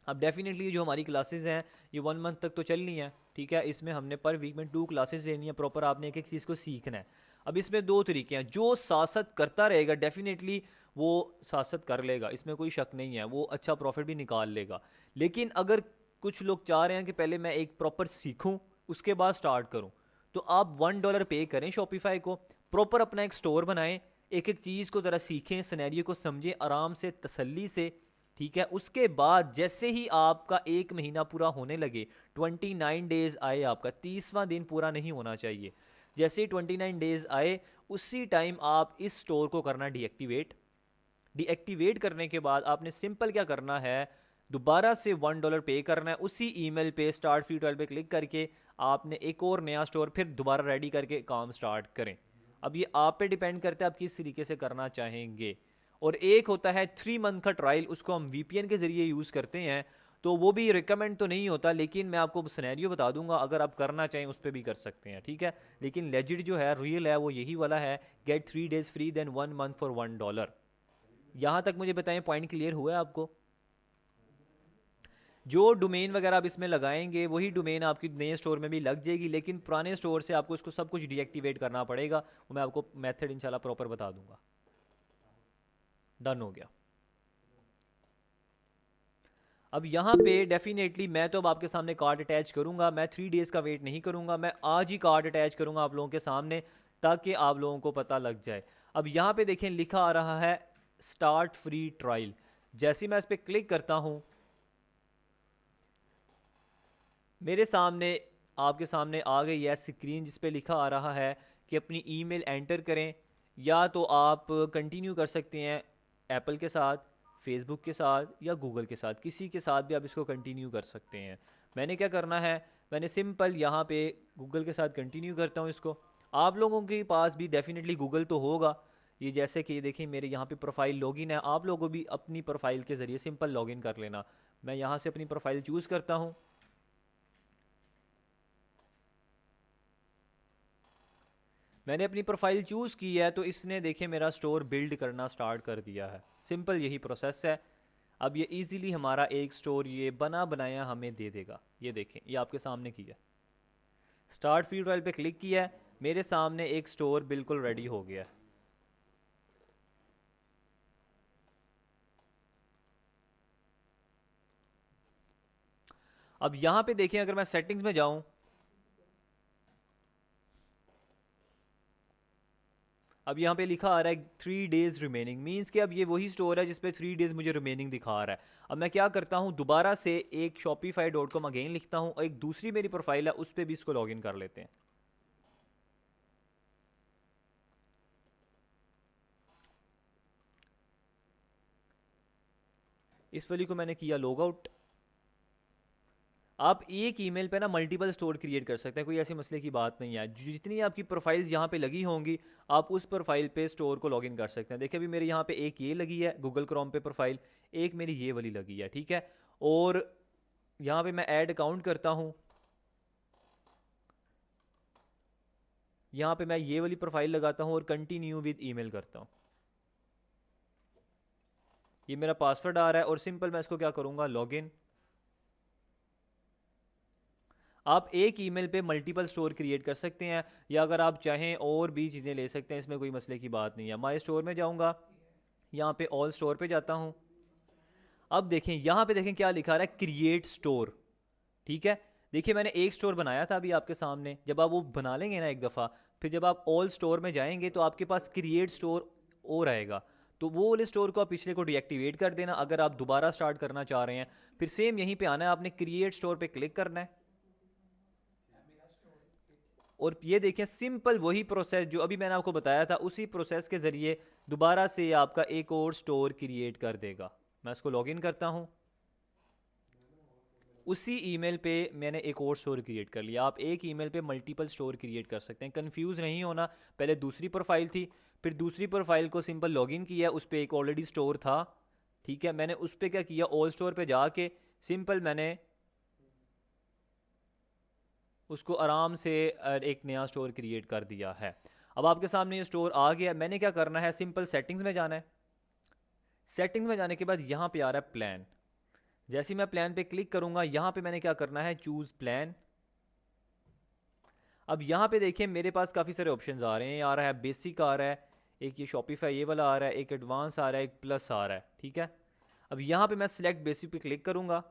अब डेफिनेटली जो हमारी क्लासेस हैं ये 1 मंथ तक तो चलनी है, ठीक है। इसमें हमने पर वीक में 2 क्लासेस लेनी है, प्रॉपर आपने एक एक चीज़ को सीखना है। अब इसमें दो तरीके हैं, जो साथ साथ करता रहेगा डेफिनेटली वो साथ साथ कर लेगा, इसमें कोई शक नहीं है, वो अच्छा प्रॉफिट भी निकाल लेगा। लेकिन अगर कुछ लोग चाह रहे हैं कि पहले मैं एक प्रॉपर सीखूं उसके बाद स्टार्ट करूं, तो आप $1 पे करें शॉपिफाई को, प्रॉपर अपना एक स्टोर बनाएं, एक एक चीज़ को ज़रा सीखें, सिनेरियो को समझें आराम से तसल्ली से, ठीक है। उसके बाद जैसे ही आपका 1 महीना पूरा होने लगे, 29 डेज आए, आपका 30वां दिन पूरा नहीं होना चाहिए, जैसे ही 29 डेज आए उसी टाइम आप इस स्टोर को करना डीएक्टिवेट। डीएक्टिवेट करने के बाद आपने सिंपल क्या करना है, दोबारा से $1 पे करना है, उसी ईमेल पे स्टार्ट फ्री ट्रायल पे क्लिक करके आपने एक और नया स्टोर फिर दोबारा रेडी करके काम स्टार्ट करें। अब ये आप पे डिपेंड करता है आप किस तरीके से करना चाहेंगे। और एक होता है 3 मंथ का ट्रायल, उसको हम वीपीएन के ज़रिए यूज़ करते हैं, तो वो भी रिकमेंड तो नहीं होता, लेकिन मैं आपको सिनेरियो बता दूंगा, अगर आप करना चाहें उस पर भी कर सकते हैं, ठीक है। लेकिन लेजिट जो है, रियल है, वो यही वाला है, get 3 days free then 1 month for $1। यहाँ तक मुझे बताएं पॉइंट क्लियर हुआ है आपको? जो डोमेन वगैरह आप इसमें लगाएंगे वही डोमेन आपकी नए स्टोर में भी लग जाएगी, लेकिन पुराने स्टोर से आपको इसको सब कुछ डीएक्टिवेट करना पड़ेगा, वो मैं आपको मेथड इंशाल्लाह प्रॉपर बता दूंगा। डन हो गया। अब यहाँ पे डेफिनेटली मैं तो अब आपके सामने कार्ड अटैच करूँगा, मैं 3 days का वेट नहीं करूँगा, मैं आज ही कार्ड अटैच करूँगा आप लोगों के सामने, ताकि आप लोगों को पता लग जाए। अब यहाँ पे देखें लिखा आ रहा है स्टार्ट फ्री ट्रायल, जैसे ही मैं इस पर क्लिक करता हूँ मेरे सामने आपके सामने आ गई है स्क्रीन जिस पे लिखा आ रहा है कि अपनी ईमेल एंटर करें, या तो आप कंटिन्यू कर सकते हैं एप्पल के साथ, फेसबुक के साथ या गूगल के साथ, किसी के साथ भी आप इसको कंटिन्यू कर सकते हैं। मैंने क्या करना है, मैंने सिंपल यहाँ पे गूगल के साथ कंटिन्यू करता हूँ इसको। आप लोगों के पास भी डेफिनेटली गूगल तो होगा, ये जैसे कि देखिए मेरे यहाँ पे प्रोफाइल लॉगिन है, आप लोगों भी अपनी प्रोफाइल के ज़रिए सिंपल लॉगिन कर लेना। मैं यहाँ से अपनी प्रोफाइल चूज़ करता हूँ, मैंने अपनी प्रोफाइल चूज़ की है, तो इसने देखे मेरा स्टोर बिल्ड करना स्टार्ट कर दिया है। सिंपल यही प्रोसेस है। अब ये इजीली हमारा एक स्टोर ये बना बनाया हमें दे देगा। ये देखें, ये आपके सामने किया, स्टार्ट फ्री ट्रायल पे क्लिक किया है, मेरे सामने एक स्टोर बिल्कुल रेडी हो गया है। अब यहाँ पे देखें, अगर मैं सेटिंग्स में जाऊँ, अब यहाँ पे लिखा आ रहा है 3 days रिमेनिंग, मीन्स कि अब ये वही स्टोर है जिस पे 3 days मुझे रिमेनिंग दिखा रहा है। अब मैं क्या करता हूँ, दोबारा से एक shopify.com अगेन लिखता हूँ और एक दूसरी मेरी प्रोफाइल है उस पर भी इसको लॉगिन कर लेते हैं। इस वाली को मैंने किया लॉग आउट। आप एक ईमेल पे ना मल्टीपल स्टोर क्रिएट कर सकते हैं, कोई ऐसे मसले की बात नहीं है। जितनी आपकी प्रोफाइल्स यहाँ पे लगी होंगी आप उस प्रोफाइल पे स्टोर को लॉगिन कर सकते हैं। देखिए अभी मेरे यहाँ पे एक ये लगी है गूगल क्रोम पे प्रोफाइल, एक मेरी ये वाली लगी है, ठीक है। और यहाँ पे मैं ऐड अकाउंट करता हूँ, यहाँ पे मैं ये वाली प्रोफाइल लगाता हूँ और कंटिन्यू विद ईमेल करता हूँ। ये मेरा पासवर्ड आ रहा है और सिंपल मैं इसको क्या करूँगा, लॉगिन। आप एक ईमेल पे मल्टीपल स्टोर क्रिएट कर सकते हैं, या अगर आप चाहें और भी चीज़ें ले सकते हैं, इसमें कोई मसले की बात नहीं है। माई स्टोर में जाऊँगा, यहाँ पे ऑल स्टोर पे जाता हूँ। अब देखें यहाँ पे देखें क्या लिखा रहा है, क्रिएट स्टोर, ठीक है। देखिए मैंने एक स्टोर बनाया था अभी आपके सामने, जब आप वो बना लेंगे ना एक दफ़ा, फिर जब आप ऑल स्टोर में जाएंगे तो आपके पास क्रिएट स्टोर और आएगा, तो वो वाले स्टोर को आप पिछले को डीएक्टिवेट कर देना। अगर आप दोबारा स्टार्ट करना चाह रहे हैं फिर सेम यहीं पे आना है, आपने क्रिएट स्टोर पे क्लिक करना है। और ये देखें सिंपल वही प्रोसेस जो अभी मैंने आपको बताया था, उसी प्रोसेस के ज़रिए दोबारा से आपका एक और स्टोर क्रिएट कर देगा। मैं इसको लॉगिन करता हूँ, उसी ईमेल पे मैंने एक और स्टोर क्रिएट कर लिया। आप एक ईमेल पे मल्टीपल स्टोर क्रिएट कर सकते हैं, कंफ्यूज नहीं होना। पहले दूसरी प्रोफाइल थी, फिर दूसरी प्रोफाइल को सिंपल लॉगिन किया, उस पर एक ऑलरेडी स्टोर था, ठीक है। मैंने उस पर क्या किया, ऑल स्टोर पे जाके सिंपल मैंने उसको आराम से एक नया स्टोर क्रिएट कर दिया है। अब आपके सामने ये स्टोर आ गया, मैंने क्या करना है, सिंपल सेटिंग्स में जाना है। सेटिंग में जाने के बाद यहाँ पे आ रहा है प्लान। जैसे ही मैं प्लान पे क्लिक करूँगा, यहाँ पे मैंने क्या करना है, चूज़ प्लान। अब यहाँ पे देखिए मेरे पास काफ़ी सारे ऑप्शंस आ रहे हैं, आ रहा है बेसिक आ रहा है, एक ये शॉपिफाई ये वाला आ रहा है, एक एडवांस आ रहा है, एक प्लस आ रहा है, ठीक है। अब यहाँ पे मैं सिलेक्ट बेसिक पे क्लिक करूँगा,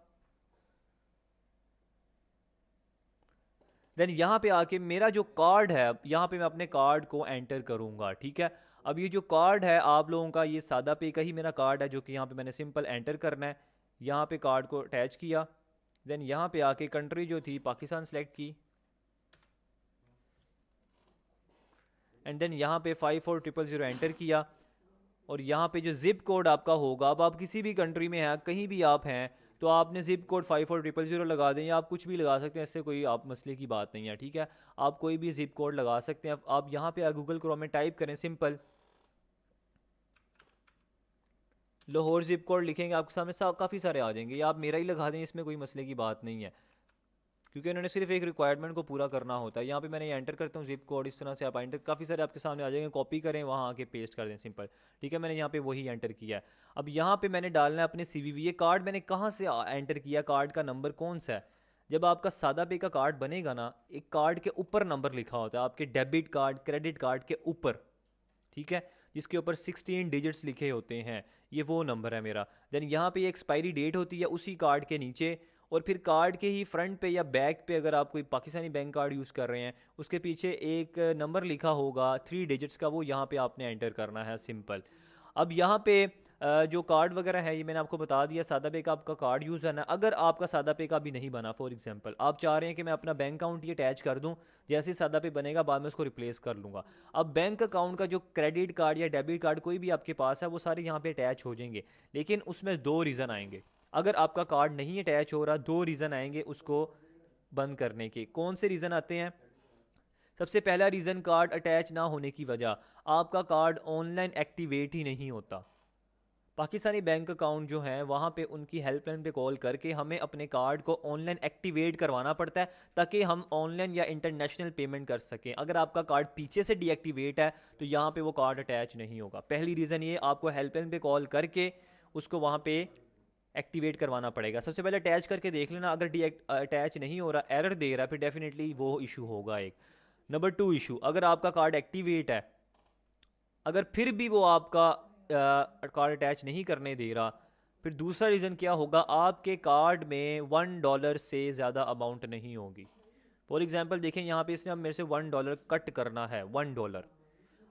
देन यहाँ पे आके मेरा जो कार्ड है, यहाँ पे मैं अपने कार्ड को एंटर करूँगा, ठीक है। अब ये जो कार्ड है आप लोगों का, ये सादा पे का ही मेरा कार्ड है, जो कि यहाँ पे मैंने सिंपल एंटर करना है। यहाँ पे कार्ड को अटैच किया, देन यहाँ पे आके कंट्री जो थी पाकिस्तान सेलेक्ट की, एंड देन यहाँ पे 5400 एंटर किया, और यहाँ पे जो जिप कोड आपका होगा, अब आप किसी भी कंट्री में हैं, कहीं भी आप हैं, तो आपने जिप कोड 5400 लगा दें, या आप कुछ भी लगा सकते हैं, इससे कोई आप मसले की बात नहीं है, ठीक है। आप कोई भी जिप कोड लगा सकते हैं। आप यहाँ पे गूगल क्रोम में टाइप करें सिंपल लाहौर जिप कोड, लिखेंगे आपके सामने काफ़ी सारे आ जाएंगे, या आप मेरा ही लगा दें, इसमें कोई मसले की बात नहीं है, क्योंकि उन्होंने सिर्फ एक रिक्वायरमेंट को पूरा करना होता है। यहाँ पे मैंने एंटर करता हूँ जिप कोड, इस तरह से आप एंटर, काफ़ी सारे आपके सामने आ जाएंगे, कॉपी करें, वहाँ आके पेस्ट कर दें सिंपल, ठीक है। मैंने यहाँ पे वही एंटर किया है। अब यहाँ पे मैंने डालना है अपने CVV। ये कार्ड मैंने कहाँ से एंटर किया, कार्ड का नंबर कौन सा है। जब आपका सादा पे का कार्ड बनेगा ना, एक कार्ड के ऊपर नंबर लिखा होता है, आपके डेबिट कार्ड क्रेडिट कार्ड के ऊपर, ठीक है, जिसके ऊपर 16 डिजिट्स लिखे होते हैं, ये वो नंबर है मेरा। देन यहाँ पे एक्सपायरी डेट होती है उसी कार्ड के नीचे, और फिर कार्ड के ही फ्रंट पे या बैक पे, अगर आप कोई पाकिस्तानी बैंक कार्ड यूज़ कर रहे हैं, उसके पीछे एक नंबर लिखा होगा 3 डिजिट्स का, वो यहाँ पे आपने एंटर करना है सिंपल। अब यहाँ पे जो कार्ड वगैरह है, ये मैंने आपको बता दिया, सादा पे का आपका कार्ड यूज़ करना है। अगर आपका सादा पे का भी नहीं बना, फॉर एग्जांपल आप चाह रहे हैं कि मैं अपना बैंक अकाउंट ये अटैच कर दूं, जैसे ही सादा पे बनेगा बाद में उसको रिप्लेस कर लूँगा। अब बैंक अकाउंट का जो क्रेडिट कार्ड या डेबिट कार्ड कोई भी आपके पास है, वो सारे यहाँ पे अटैच हो जाएंगे, लेकिन उसमें 2 रीज़न आएंगे। अगर आपका कार्ड नहीं अटैच हो रहा, 2 रीज़न आएंगे उसको बंद करने के। कौन से रीज़न आते हैं? सबसे पहला रीज़न, कार्ड अटैच ना होने की वजह, आपका कार्ड ऑनलाइन एक्टिवेट ही नहीं होता। पाकिस्तानी बैंक अकाउंट जो है, वहाँ पे उनकी हेल्पलाइन पे कॉल करके हमें अपने कार्ड को ऑनलाइन एक्टिवेट करवाना पड़ता है, ताकि हम ऑनलाइन या इंटरनेशनल पेमेंट कर सकें। अगर आपका कार्ड पीछे से डीएक्टिवेट है, तो यहाँ पे वो कार्ड अटैच नहीं होगा। पहली रीज़न ये, आपको हेल्पलाइन पे कॉल करके उसको वहाँ पे एक्टिवेट करवाना पड़ेगा। सबसे पहले अटैच करके देख लेना, अगर डी अटैच नहीं हो रहा, एरर दे रहा है, फिर डेफिनेटली वो इशू होगा एक। नंबर 2 इशू, अगर आपका कार्ड एक्टिवेट है, अगर फिर भी वो आपका कार्ड अटैच नहीं करने दे रहा, फिर दूसरा रीज़न क्या होगा, आपके कार्ड में $1 से ज़्यादा अमाउंट नहीं होगी। फॉर एग्जांपल देखें, यहाँ पे इसने अब मेरे से $1 कट करना है, $1,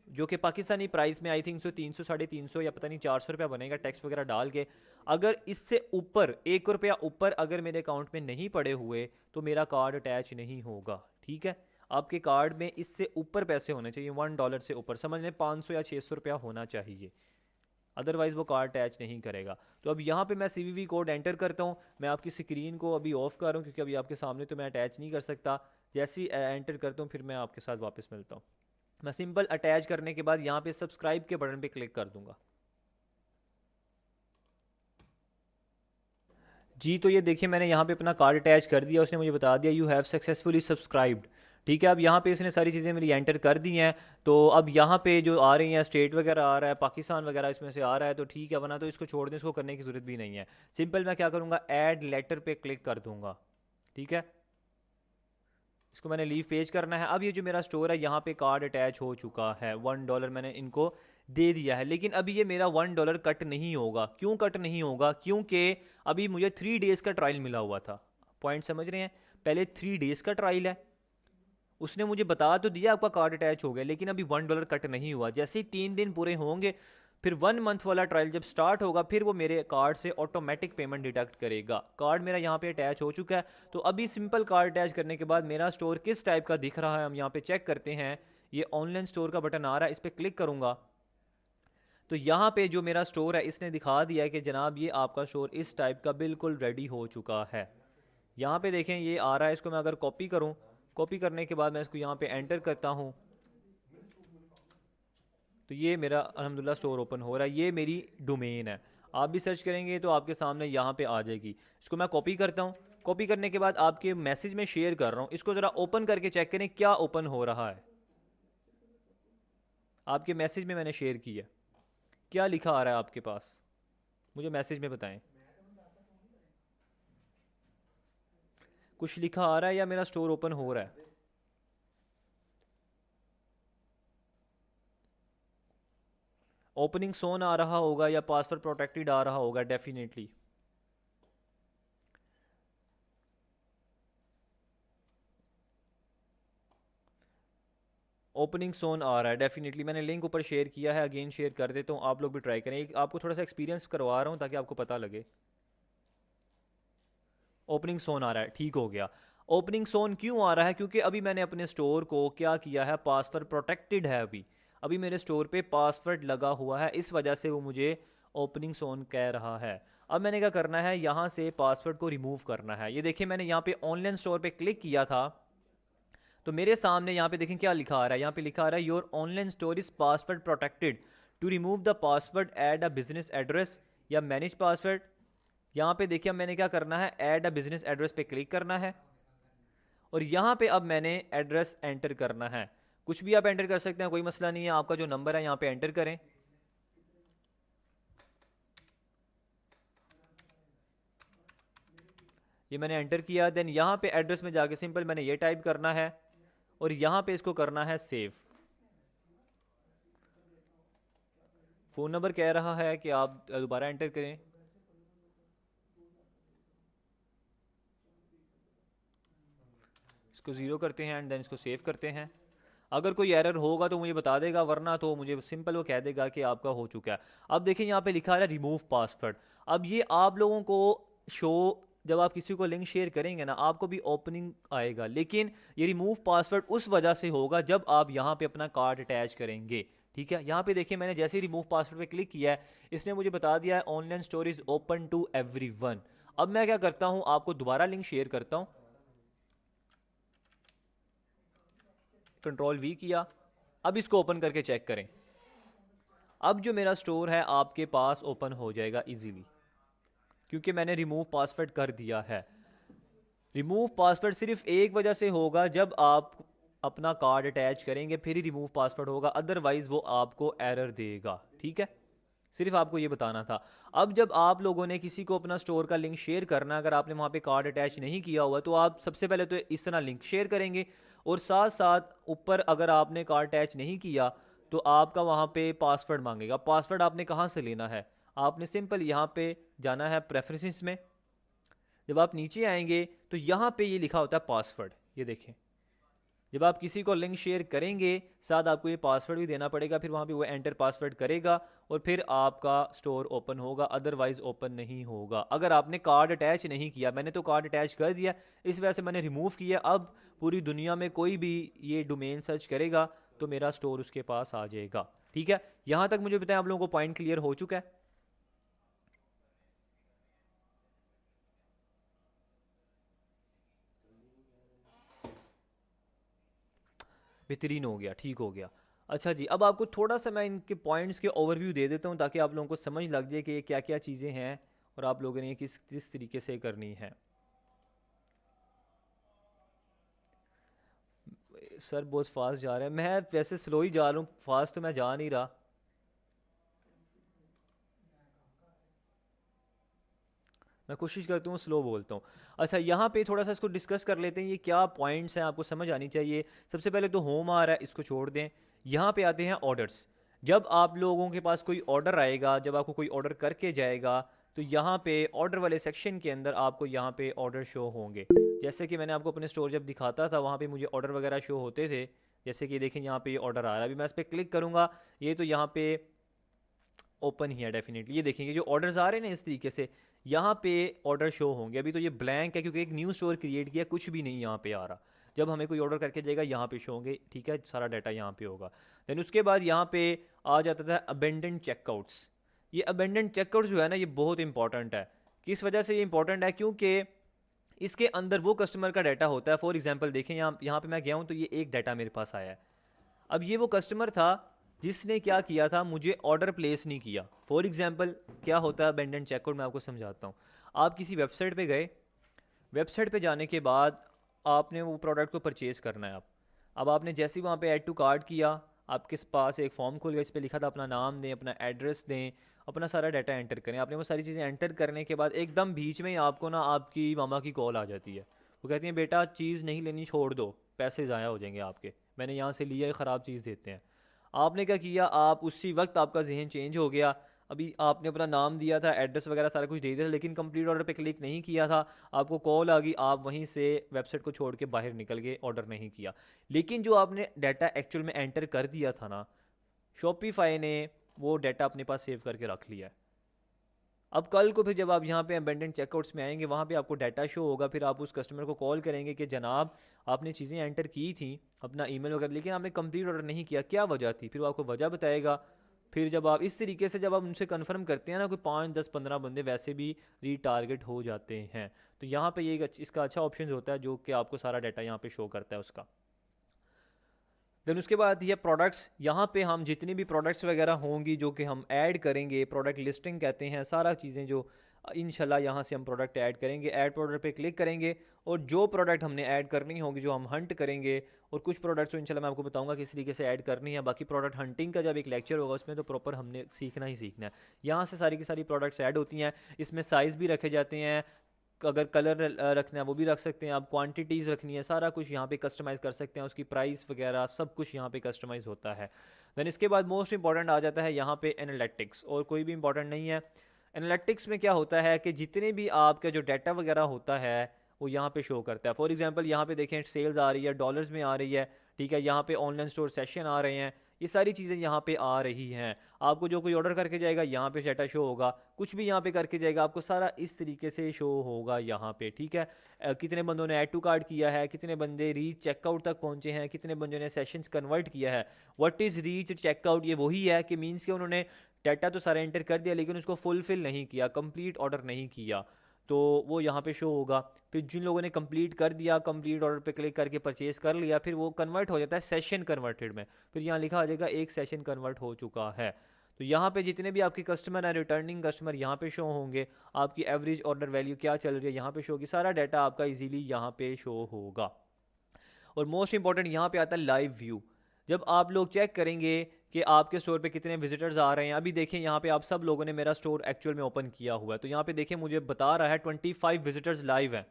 जो कि पाकिस्तानी प्राइस में आई थिंक सो 300 350 या पता नहीं 400 रुपया बनेगा टैक्स वगैरह डाल के। अगर इससे ऊपर ₹1 ऊपर अगर मेरे अकाउंट में नहीं पड़े हुए, तो मेरा कार्ड अटैच नहीं होगा, ठीक है। आपके कार्ड में इससे ऊपर पैसे होने चाहिए, $1 से ऊपर, समझ लें 500 या 600 रुपया होना चाहिए, अदरवाइज़ वो कार्ड अटैच नहीं करेगा। तो अब यहाँ पे मैं CVV कोड एंटर करता हूँ। मैं आपकी स्क्रीन को अभी ऑफ कर रहा हूँ, क्योंकि अभी आपके सामने तो मैं अटैच नहीं कर सकता। जैसे ही एंटर करता हूँ, फिर मैं आपके साथ वापस मिलता हूँ। मैं सिंपल अटैच करने के बाद यहाँ पे सब्सक्राइब के बटन पे क्लिक कर दूंगा। जी, तो ये देखिए मैंने यहाँ पे अपना कार्ड अटैच कर दिया, उसने मुझे बता दिया यू हैव सक्सेसफुली सब्सक्राइब्ड, ठीक है। अब यहाँ पे इसने सारी चीज़ें मेरी एंटर कर दी हैं। तो अब यहाँ पे जो आ रही हैं, स्टेट वगैरह आ रहा है, पाकिस्तान वगैरह इसमें से आ रहा है, तो ठीक है, वरना तो इसको छोड़ दें, इसको करने की ज़रूरत भी नहीं है। सिंपल मैं क्या करूँगा, ऐड लेटर पे क्लिक कर दूँगा, ठीक है। इसको मैंने लीव पेज करना है। अब ये जो मेरा स्टोर है, यहाँ पे कार्ड अटैच हो चुका है, $1 मैंने इनको दे दिया है, लेकिन अभी ये मेरा $1 कट नहीं होगा। क्यों कट नहीं होगा? क्योंकि अभी मुझे 3 डेज़ का ट्रायल मिला हुआ था। पॉइंट समझ रहे हैं? पहले 3 डेज़ का ट्रायल है, उसने मुझे बता तो दिया आपका कार्ड अटैच हो गया, लेकिन अभी $1 कट नहीं हुआ। जैसे ही 3 दिन पूरे होंगे, फिर 1 मंथ वाला ट्रायल जब स्टार्ट होगा, फिर वो मेरे कार्ड से ऑटोमेटिक पेमेंट डिडक्ट करेगा। कार्ड मेरा यहाँ पे अटैच हो चुका है। तो अभी सिंपल कार्ड अटैच करने के बाद मेरा स्टोर किस टाइप का दिख रहा है, हम यहाँ पे चेक करते हैं। ये ऑनलाइन स्टोर का बटन आ रहा है, इस पर क्लिक करूँगा तो यहाँ पे जो मेरा स्टोर है, इसने दिखा दिया है कि जनाब ये आपका स्टोर इस टाइप का बिल्कुल रेडी हो चुका है। यहाँ पे देखें ये आ रहा है। इसको मैं अगर कॉपी करूँ, कॉपी करने के बाद मैं इसको यहाँ पे एंटर करता हूँ, तो ये मेरा अल्हम्दुलिल्लाह स्टोर ओपन हो रहा है। ये मेरी डोमेन है। आप भी सर्च करेंगे तो आपके सामने यहाँ पे आ जाएगी। इसको मैं कॉपी करता हूँ। कॉपी करने के बाद आपके मैसेज में शेयर कर रहा हूँ। इसको ज़रा ओपन करके चेक करें क्या ओपन हो रहा है। आपके मैसेज में मैंने शेयर किया, क्या लिखा आ रहा है आपके पास? मुझे मैसेज में बताएं। कुछ लिखा आ रहा है या मेरा स्टोर ओपन हो रहा है? ओपनिंग सोन आ रहा होगा या पासवर्ड प्रोटेक्टेड आ रहा होगा डेफिनेटली। ओपनिंग सोन आ रहा है डेफिनेटली। मैंने लिंक ऊपर शेयर किया है, अगेन शेयर कर देता हूँ, आप लोग भी ट्राई करें। आपको थोड़ा सा एक्सपीरियंस करवा रहा हूँ ताकि आपको पता लगे। ओपनिंग सोन आ रहा है, ठीक हो गया। ओपनिंग सोन क्यों आ रहा है? क्योंकि अभी मैंने अपने स्टोर को क्या किया है, पासवर्ड प्रोटेक्टेड है। अभी अभी मेरे स्टोर पे पासवर्ड लगा हुआ है, इस वजह से वो मुझे ओपनिंग सोन कह रहा है। अब मैंने क्या करना है, यहाँ से पासवर्ड को रिमूव करना है। ये देखिए मैंने यहाँ पे ऑनलाइन स्टोर पे क्लिक किया था, तो मेरे सामने यहाँ पे देखें क्या लिखा आ रहा है। यहाँ पे लिखा आ रहा है your online store is password protected, to remove the password add a business address या मैनेज पासवर्ड। यहाँ पे देखिए मैंने क्या करना है, ऐड अ बिजनेस एड्रेस पे क्लिक करना है और यहाँ पे अब मैंने एड्रेस एंटर करना है। कुछ भी आप एंटर कर सकते हैं, कोई मसला नहीं है। आपका जो नंबर है यहाँ पे एंटर करें। ये मैंने एंटर किया। देन यहाँ पे एड्रेस में जाके सिंपल मैंने ये टाइप करना है और यहाँ पे इसको करना है सेव। फ़ोन नंबर कह रहा है कि आप दोबारा एंटर करें। इसको ज़ीरो करते हैं एंड देन इसको सेव करते हैं। अगर कोई एरर होगा तो मुझे बता देगा, वरना तो मुझे सिंपल वो कह देगा कि आपका हो चुका है। अब देखिए यहाँ पे लिखा है रिमूव पासवर्ड। अब ये आप लोगों को शो, जब आप किसी को लिंक शेयर करेंगे ना, आपको भी ओपनिंग आएगा, लेकिन ये रिमूव पासवर्ड उस वजह से होगा जब आप यहाँ पे अपना कार्ड अटैच करेंगे। ठीक है, यहाँ पे देखिए मैंने जैसे ही रिमूव पासवर्ड पे क्लिक किया है, इसने मुझे बता दिया है online store is open to everyone. अब मैं क्या करता हूँ, आपको दोबारा लिंक शेयर करता हूँ। कंट्रोल वी किया। अब इसको ओपन करके चेक करें। अब जो मेरा स्टोर है आपके पास ओपन हो जाएगा इजीली, क्योंकि मैंने रिमूव पासवर्ड कर दिया है। रिमूव पासवर्ड सिर्फ एक वजह से होगा, जब आप अपना कार्ड अटैच करेंगे फिर ही रिमूव पासवर्ड होगा, अदरवाइज वो आपको एरर देगा। ठीक है, सिर्फ आपको ये बताना था। अब जब आप लोगों ने किसी को अपना स्टोर का लिंक शेयर करना, अगर आपने वहाँ पे कार्ड अटैच नहीं किया हुआ, तो आप सबसे पहले तो इस तरह लिंक शेयर करेंगे और साथ साथ ऊपर अगर आपने कार्ड अटैच नहीं किया तो आपका वहाँ पे पासवर्ड मांगेगा। पासवर्ड आपने कहाँ से लेना है, आपने सिंपल यहाँ पे जाना है प्रेफरेंसेस में। जब आप नीचे आएंगे तो यहाँ पे ये लिखा होता है पासवर्ड, ये देखें। जब आप किसी को लिंक शेयर करेंगे साथ आपको ये पासवर्ड भी देना पड़ेगा, फिर वहाँ पे वो एंटर पासवर्ड करेगा और फिर आपका स्टोर ओपन होगा, अदरवाइज ओपन नहीं होगा। अगर आपने कार्ड अटैच नहीं किया, मैंने तो कार्ड अटैच कर दिया, इस वजह से मैंने रिमूव किया। अब पूरी दुनिया में कोई भी ये डोमेन सर्च करेगा तो मेरा स्टोर उसके पास आ जाएगा। ठीक है, यहाँ तक मुझे बताएं आप लोगों को पॉइंट क्लियर हो चुका है? बेहतरीन हो गया, ठीक हो गया। अच्छा जी, अब आपको थोड़ा सा मैं इनके पॉइंट्स के ओवरव्यू दे देता हूँ ताकि आप लोगों को समझ लग जाए कि ये क्या क्या चीज़ें हैं और आप लोगों ने ये किस किस तरीके से करनी है। सर बहुत फास्ट जा रहे हैं, मैं वैसे स्लो ही जा रहा हूँ, फास्ट तो मैं जा नहीं रहा। मैं कोशिश करता हूँ स्लो बोलता हूँ। अच्छा, यहाँ पे थोड़ा सा इसको डिस्कस कर लेते हैं, ये क्या पॉइंट्स हैं आपको समझ आनी चाहिए। सबसे पहले तो होम आ रहा है, इसको छोड़ दें। यहाँ पे आते हैं ऑर्डर्स। जब आप लोगों के पास कोई ऑर्डर आएगा, जब आपको कोई ऑर्डर करके जाएगा, तो यहाँ पे ऑर्डर वाले सेक्शन के अंदर आपको यहाँ पे ऑर्डर शो होंगे। जैसे कि मैंने आपको अपने स्टोर जब दिखाता था, वहाँ पे मुझे ऑर्डर वगैरह शो होते थे। जैसे कि देखें यहाँ पे ये ऑर्डर आ रहा है, अभी मैं इस पर क्लिक करूँगा, ये तो यहाँ पे ओपन ही है डेफिनेटली। ये देखेंगे जो ऑर्डर्स आ रहे हैं ना, इस तरीके से यहाँ पे ऑर्डर शो होंगे। अभी तो ये ब्लैंक है क्योंकि एक न्यू स्टोर क्रिएट किया, कुछ भी नहीं यहाँ पे आ रहा। जब हमें कोई ऑर्डर करके जाएगा यहाँ पे शो होंगे। ठीक है, सारा डाटा यहाँ पे होगा। देन उसके बाद यहाँ पे आ जाता था अबेंडेंट चेकआउट्स। ये अबेंडेंट चेकआउट्स जो है ना, ये बहुत इंपॉर्टेंट है। किस वजह से ये इंपॉर्टेंट है? क्योंकि इसके अंदर वो कस्टमर का डाटा होता है। फॉर एग्जाम्पल देखें, यहाँ पे मैं गया हूँ तो ये एक डाटा मेरे पास आया है। अब ये वो कस्टमर था जिसने क्या किया था, मुझे ऑर्डर प्लेस नहीं किया। फॉर एग्जांपल क्या होता है अबेंडेंट चेकआउट, मैं आपको समझाता हूँ। आप किसी वेबसाइट पे गए, वेबसाइट पे जाने के बाद आपने वो प्रोडक्ट को परचेज़ करना है। आप अब आपने जैसे ही वहाँ पे ऐड टू कार्ट किया, आपके पास एक फॉर्म खुल गया, इस पर लिखा था अपना नाम दें, अपना एड्रेस दें, अपना सारा डाटा एंटर करें। आपने वो सारी चीज़ें एंटर करने के बाद एकदम बीच में ही आपको ना आपकी मामा की कॉल आ जाती है। वो कहती हैं बेटा चीज़ नहीं लेनी, छोड़ दो, पैसे ज़ाया हो जाएंगे आपके, मैंने यहाँ से लिया है, ख़राब चीज़ देते हैं। आपने क्या किया, आप उसी वक्त आपका जहन चेंज हो गया। अभी आपने अपना नाम दिया था, एड्रेस वगैरह सारा कुछ दे दिया था, लेकिन कंप्लीट ऑर्डर पे क्लिक नहीं किया था। आपको कॉल आ गई, आप वहीं से वेबसाइट को छोड़ के बाहर निकल गए, ऑर्डर नहीं किया। लेकिन जो आपने डाटा एक्चुअल में एंटर कर दिया था ना, शॉपिफाई ने वो डाटा अपने पास सेव करके रख लिया है। अब कल को फिर जब आप यहाँ पे अबेंडेंट चेकआउट्स में आएंगे, वहाँ पे आपको डाटा शो होगा, फिर आप उस कस्टमर को कॉल करेंगे कि जनाब आपने चीज़ें एंटर की थी अपना ईमेल वगैरह, लेकिन आपने कंप्लीट ऑर्डर नहीं किया, क्या वजह थी? फिर वो आपको वजह बताएगा। फिर जब आप इस तरीके से जब आप उनसे कंफर्म करते हैं ना, कोई 5 10 15 बंदे वैसे भी रीटारगेट हो जाते हैं। तो यहाँ पे ये इसका अच्छा ऑप्शन होता है जो कि आपको सारा डाटा यहाँ पे शो करता है उसका। देन उसके बाद ये प्रोडक्ट्स, यहाँ पे हम जितनी भी प्रोडक्ट्स वगैरह होंगी जो कि हम ऐड करेंगे, प्रोडक्ट लिस्टिंग कहते हैं, सारा चीज़ें जो इंशाल्लाह यहाँ से हम प्रोडक्ट ऐड करेंगे, ऐड प्रोडक्ट पे क्लिक करेंगे और जो प्रोडक्ट हमने ऐड करनी होगी, जो हम हंट करेंगे, और कुछ प्रोडक्ट्स तो इंशाल्लाह मैं आपको बताऊंगा किस तरीके से ऐड करनी है। बाकी प्रोडक्ट हंटिंग का जब एक लेक्चर होगा उसमें तो प्रॉपर हमने सीखना ही सीखना है। यहाँ से सारी की सारी प्रोडक्ट्स ऐड होती हैं, इसमें साइज़ भी रखे जाते हैं, अगर कलर रखना है वो भी रख सकते हैं आप, क्वांटिटीज़ रखनी है, सारा कुछ यहाँ पे कस्टमाइज़ कर सकते हैं, उसकी प्राइस वगैरह सब कुछ यहाँ पे कस्टमाइज़ होता है। देन इसके बाद मोस्ट इंपॉर्टेंट आ जाता है यहाँ पे एनालिटिक्स, और कोई भी इंपॉर्टेंट नहीं है। एनालिटिक्स में क्या होता है कि जितने भी आपका जो डाटा वगैरह होता है वो यहाँ पे शो करता है। फॉर एग्जांपल यहाँ पे देखें सेल्स आ रही है, डॉलर्स में आ रही है, ठीक है, यहाँ पे ऑनलाइन स्टोर सेशन आ रहे हैं, ये सारी चीज़ें यहाँ पे आ रही हैं। आपको जो कोई ऑर्डर करके जाएगा यहाँ पे डाटा शो होगा, कुछ भी यहाँ पे करके जाएगा आपको सारा इस तरीके से शो होगा यहाँ पे, ठीक है। कितने बंदों ने ऐड टू कार्ट किया है, कितने बंदे रीच चेकआउट तक पहुँचे हैं, कितने बंदों ने सेशंस कन्वर्ट किया है। व्हाट इज़ रीच चेकआउट, ये वही है कि मीन्स कि उन्होंने डाटा तो सारा एंटर कर दिया लेकिन उसको फुलफिल नहीं किया, कंप्लीट ऑर्डर नहीं किया, तो वो यहाँ पे शो होगा। फिर जिन लोगों ने कंप्लीट कर दिया, कंप्लीट ऑर्डर पे क्लिक करके परचेज कर लिया, फिर वो कन्वर्ट हो जाता है सेशन कन्वर्टेड में, फिर यहाँ लिखा आ जाएगा एक सेशन कन्वर्ट हो चुका है। तो यहाँ पे जितने भी आपके कस्टमर हैं, रिटर्निंग कस्टमर यहाँ पे शो होंगे, आपकी एवरेज ऑर्डर वैल्यू क्या चल रही है यहाँ पे शो होगी, सारा डाटा आपका इजीली यहाँ पे शो होगा। और मोस्ट इंपॉर्टेंट यहाँ पे आता है लाइव व्यू। जब आप लोग चेक करेंगे कि आपके स्टोर पे कितने विजिटर्स आ रहे हैं, अभी देखें यहाँ पे आप सब लोगों ने मेरा स्टोर एक्चुअल में ओपन किया हुआ है, तो यहाँ पे देखें मुझे बता रहा है 25 विजिटर्स लाइव हैं,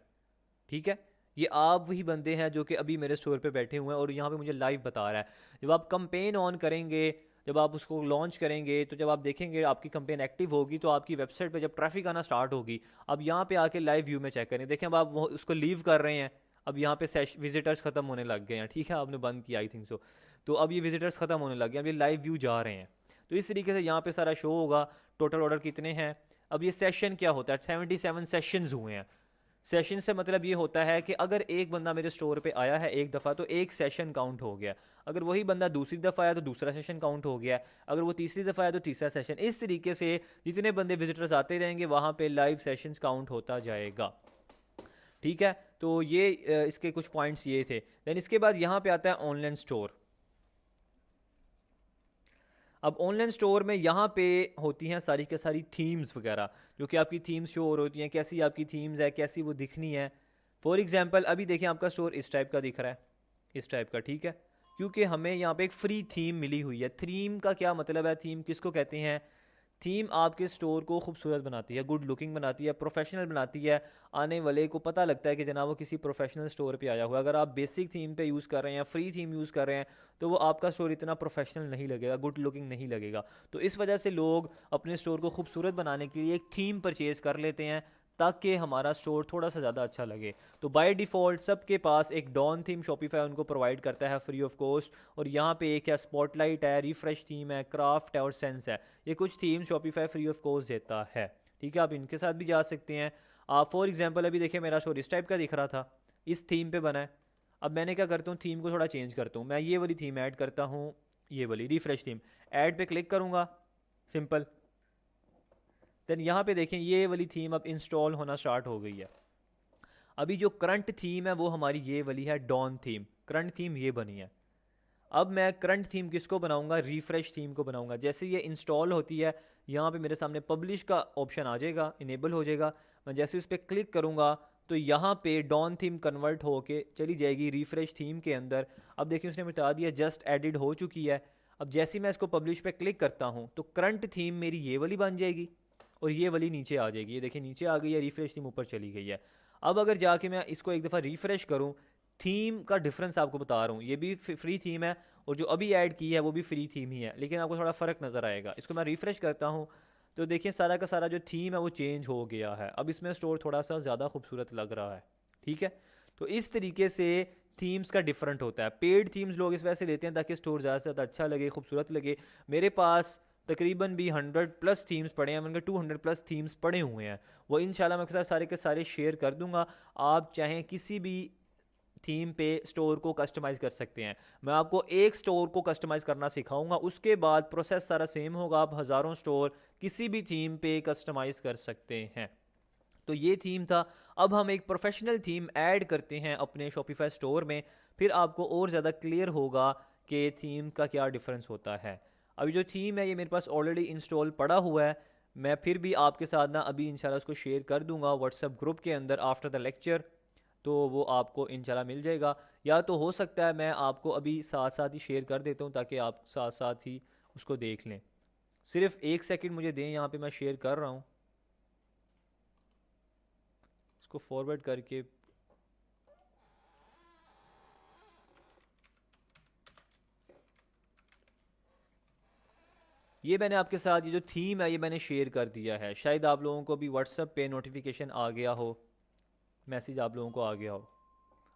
ठीक है। ये आप वही बंदे हैं जो कि अभी मेरे स्टोर पे बैठे हुए हैं और यहाँ पे मुझे लाइव बता रहा है। जब आप कंपेन ऑन करेंगे, जब आप उसको लॉन्च करेंगे, तो जब आप देखेंगे आपकी कंपेन एक्टिव होगी, तो आपकी वेबसाइट पे जब ट्रैफिक आना स्टार्ट होगी, अब यहाँ पे आके लाइव व्यू में चेक करें, देखें अब आप वो उसको लीव कर रहे हैं, अब यहाँ पे विजिटर्स ख़त्म होने लग गए हैं, ठीक है, आपने बंद किया आई थिंक सो, तो अब ये विजिटर्स ख़त्म होने लग गए, अब ये लाइव व्यू जा रहे हैं। तो इस तरीके से यहाँ पे सारा शो होगा, टोटल ऑर्डर कितने हैं। अब ये सेशन क्या होता है, 77 सेशंस हुए हैं। सेशन से मतलब ये होता है कि अगर एक बंदा मेरे स्टोर पे आया है एक दफ़ा, तो एक सेशन काउंट हो गया, अगर वही बंदा दूसरी दफ़ा आया तो दूसरा सेशन काउंट हो गया, अगर वो तीसरी दफ़ा आया तो तीसरा सेशन। इस तरीके से जितने बंदे विजिटर्स आते रहेंगे वहाँ पे लाइव सेशंस काउंट होता जाएगा, ठीक है। तो ये इसके कुछ पॉइंट्स ये थे। देन इसके बाद यहाँ पे आता है ऑनलाइन स्टोर। अब ऑनलाइन स्टोर में यहाँ पे होती हैं सारी के सारी थीम्स वगैरह, जो कि आपकी थीम्स शो हो होती हैं, कैसी आपकी थीम्स है, कैसी वो दिखनी है। फॉर एग्जांपल अभी देखिए आपका स्टोर इस टाइप का दिख रहा है, इस टाइप का, ठीक है, क्योंकि हमें यहाँ पे एक फ्री थीम मिली हुई है। थीम का क्या मतलब है, थीम किसको कहते हैं, थीम आपके स्टोर को खूबसूरत बनाती है, गुड लुकिंग बनाती है, प्रोफेशनल बनाती है, आने वाले को पता लगता है कि जनाब वो किसी प्रोफेशनल स्टोर पे आया हुआ है। अगर आप बेसिक थीम पे यूज़ कर रहे हैं या फ्री थीम यूज़ कर रहे हैं तो वो आपका स्टोर इतना प्रोफेशनल नहीं लगेगा, गुड लुकिंग नहीं लगेगा। तो इस वजह से लोग अपने स्टोर को खूबसूरत बनाने के लिए एक थीम परचेज़ कर लेते हैं ताकि हमारा स्टोर थोड़ा सा ज़्यादा अच्छा लगे। तो बाय डिफ़ॉल्ट सबके पास एक डॉन थीम शॉपिफाई उनको प्रोवाइड करता है फ्री ऑफ कॉस्ट। और यहाँ पे एक है स्पॉटलाइट है, रिफ्रेश थीम है, क्राफ्ट है और सेंस है, ये कुछ theme Shopify free of cost देता है, ठीक है। आप इनके साथ भी जा सकते हैं। आप फॉर एग्जांपल अभी देखिए मेरा स्टोर इस टाइप का दिख रहा था, इस थीम पे बना है। अब मैंने क्या करता हूँ, थीम को थोड़ा चेंज करता हूँ, मैं ये वाली थीम ऐड करता हूँ, ये वाली रिफ्रेश थीम, ऐड पे क्लिक करूँगा, सिंपल। देन यहाँ पे देखें ये वाली थीम अब इंस्टॉल होना स्टार्ट हो गई है। अभी जो करंट थीम है वो हमारी ये वाली है डॉन थीम, करंट थीम ये बनी है। अब मैं करंट थीम किसको बनाऊंगा, रिफ्रेश थीम को बनाऊंगा। जैसे ये इंस्टॉल होती है यहाँ पे मेरे सामने पब्लिश का ऑप्शन आ जाएगा, इनेबल हो जाएगा। मैं जैसे उस पर क्लिक करूँगा तो यहाँ पे डॉन थीम कन्वर्ट होके चली जाएगी रिफ्रेश थीम के अंदर। अब देखिए उसने मिटा दिया, जस्ट एडिड हो चुकी है। अब जैसे ही मैं इसको पब्लिश पे क्लिक करता हूँ तो करंट थीम मेरी ये वाली बन जाएगी और ये वाली नीचे आ जाएगी। ये देखिए नीचे आ गई है, रिफ्रेश थीम ऊपर चली गई है। अब अगर जाके मैं इसको एक दफ़ा रिफ्रेश करूँ, थीम का डिफरेंस आपको बता रहा हूँ, ये भी फ्री थीम है और जो अभी ऐड की है वो भी फ्री थीम ही है, लेकिन आपको थोड़ा फ़र्क नज़र आएगा। इसको मैं रिफ्रेश करता हूँ तो देखिए सारा का सारा जो थीम है वो चेंज हो गया है। अब इसमें स्टोर थोड़ा सा ज़्यादा खूबसूरत लग रहा है, ठीक है। तो इस तरीके से थीम्स का डिफरेंट होता है। पेड थीम्स लोग इस वजह से लेते हैं ताकि स्टोर ज़्यादा से ज़्यादा अच्छा लगे, खूबसूरत लगे। मेरे पास तकरीबन भी 100+ थीम्स पड़े हैं, उनके 200+ थीम्स पड़े हुए हैं। वो इंशाल्लाह मैं सारे के सारे शेयर कर दूंगा। आप चाहें किसी भी थीम पे स्टोर को कस्टमाइज़ कर सकते हैं। मैं आपको एक स्टोर को कस्टमाइज़ करना सिखाऊंगा, उसके बाद प्रोसेस सारा सेम होगा। आप हज़ारों स्टोर किसी भी थीम पे कस्टमाइज़ कर सकते हैं। तो ये थीम था। अब हम एक प्रोफेशनल थीम ऐड करते हैं अपने शॉपिफाई स्टोर में, फिर आपको और ज़्यादा क्लियर होगा कि थीम का क्या डिफरेंस होता है। अभी जो थीम है ये मेरे पास ऑलरेडी इंस्टॉल पड़ा हुआ है। मैं फिर भी आपके साथ ना अभी इंशाल्लाह उसको शेयर कर दूंगा व्हाट्सएप ग्रुप के अंदर आफ्टर द लेक्चर, तो वो आपको इंशाल्लाह मिल जाएगा। या तो हो सकता है मैं आपको अभी साथ साथ ही शेयर कर देता हूँ ताकि आप साथ साथ ही उसको देख लें। सिर्फ 1 सेकंड मुझे दें, यहाँ पे मैं शेयर कर रहा हूँ, इसको फॉरवर्ड करके। ये मैंने आपके साथ ये जो थीम है ये मैंने शेयर कर दिया है। शायद आप लोगों को भी व्हाट्सएप पे नोटिफिकेशन आ गया हो, मैसेज आप लोगों को आ गया हो,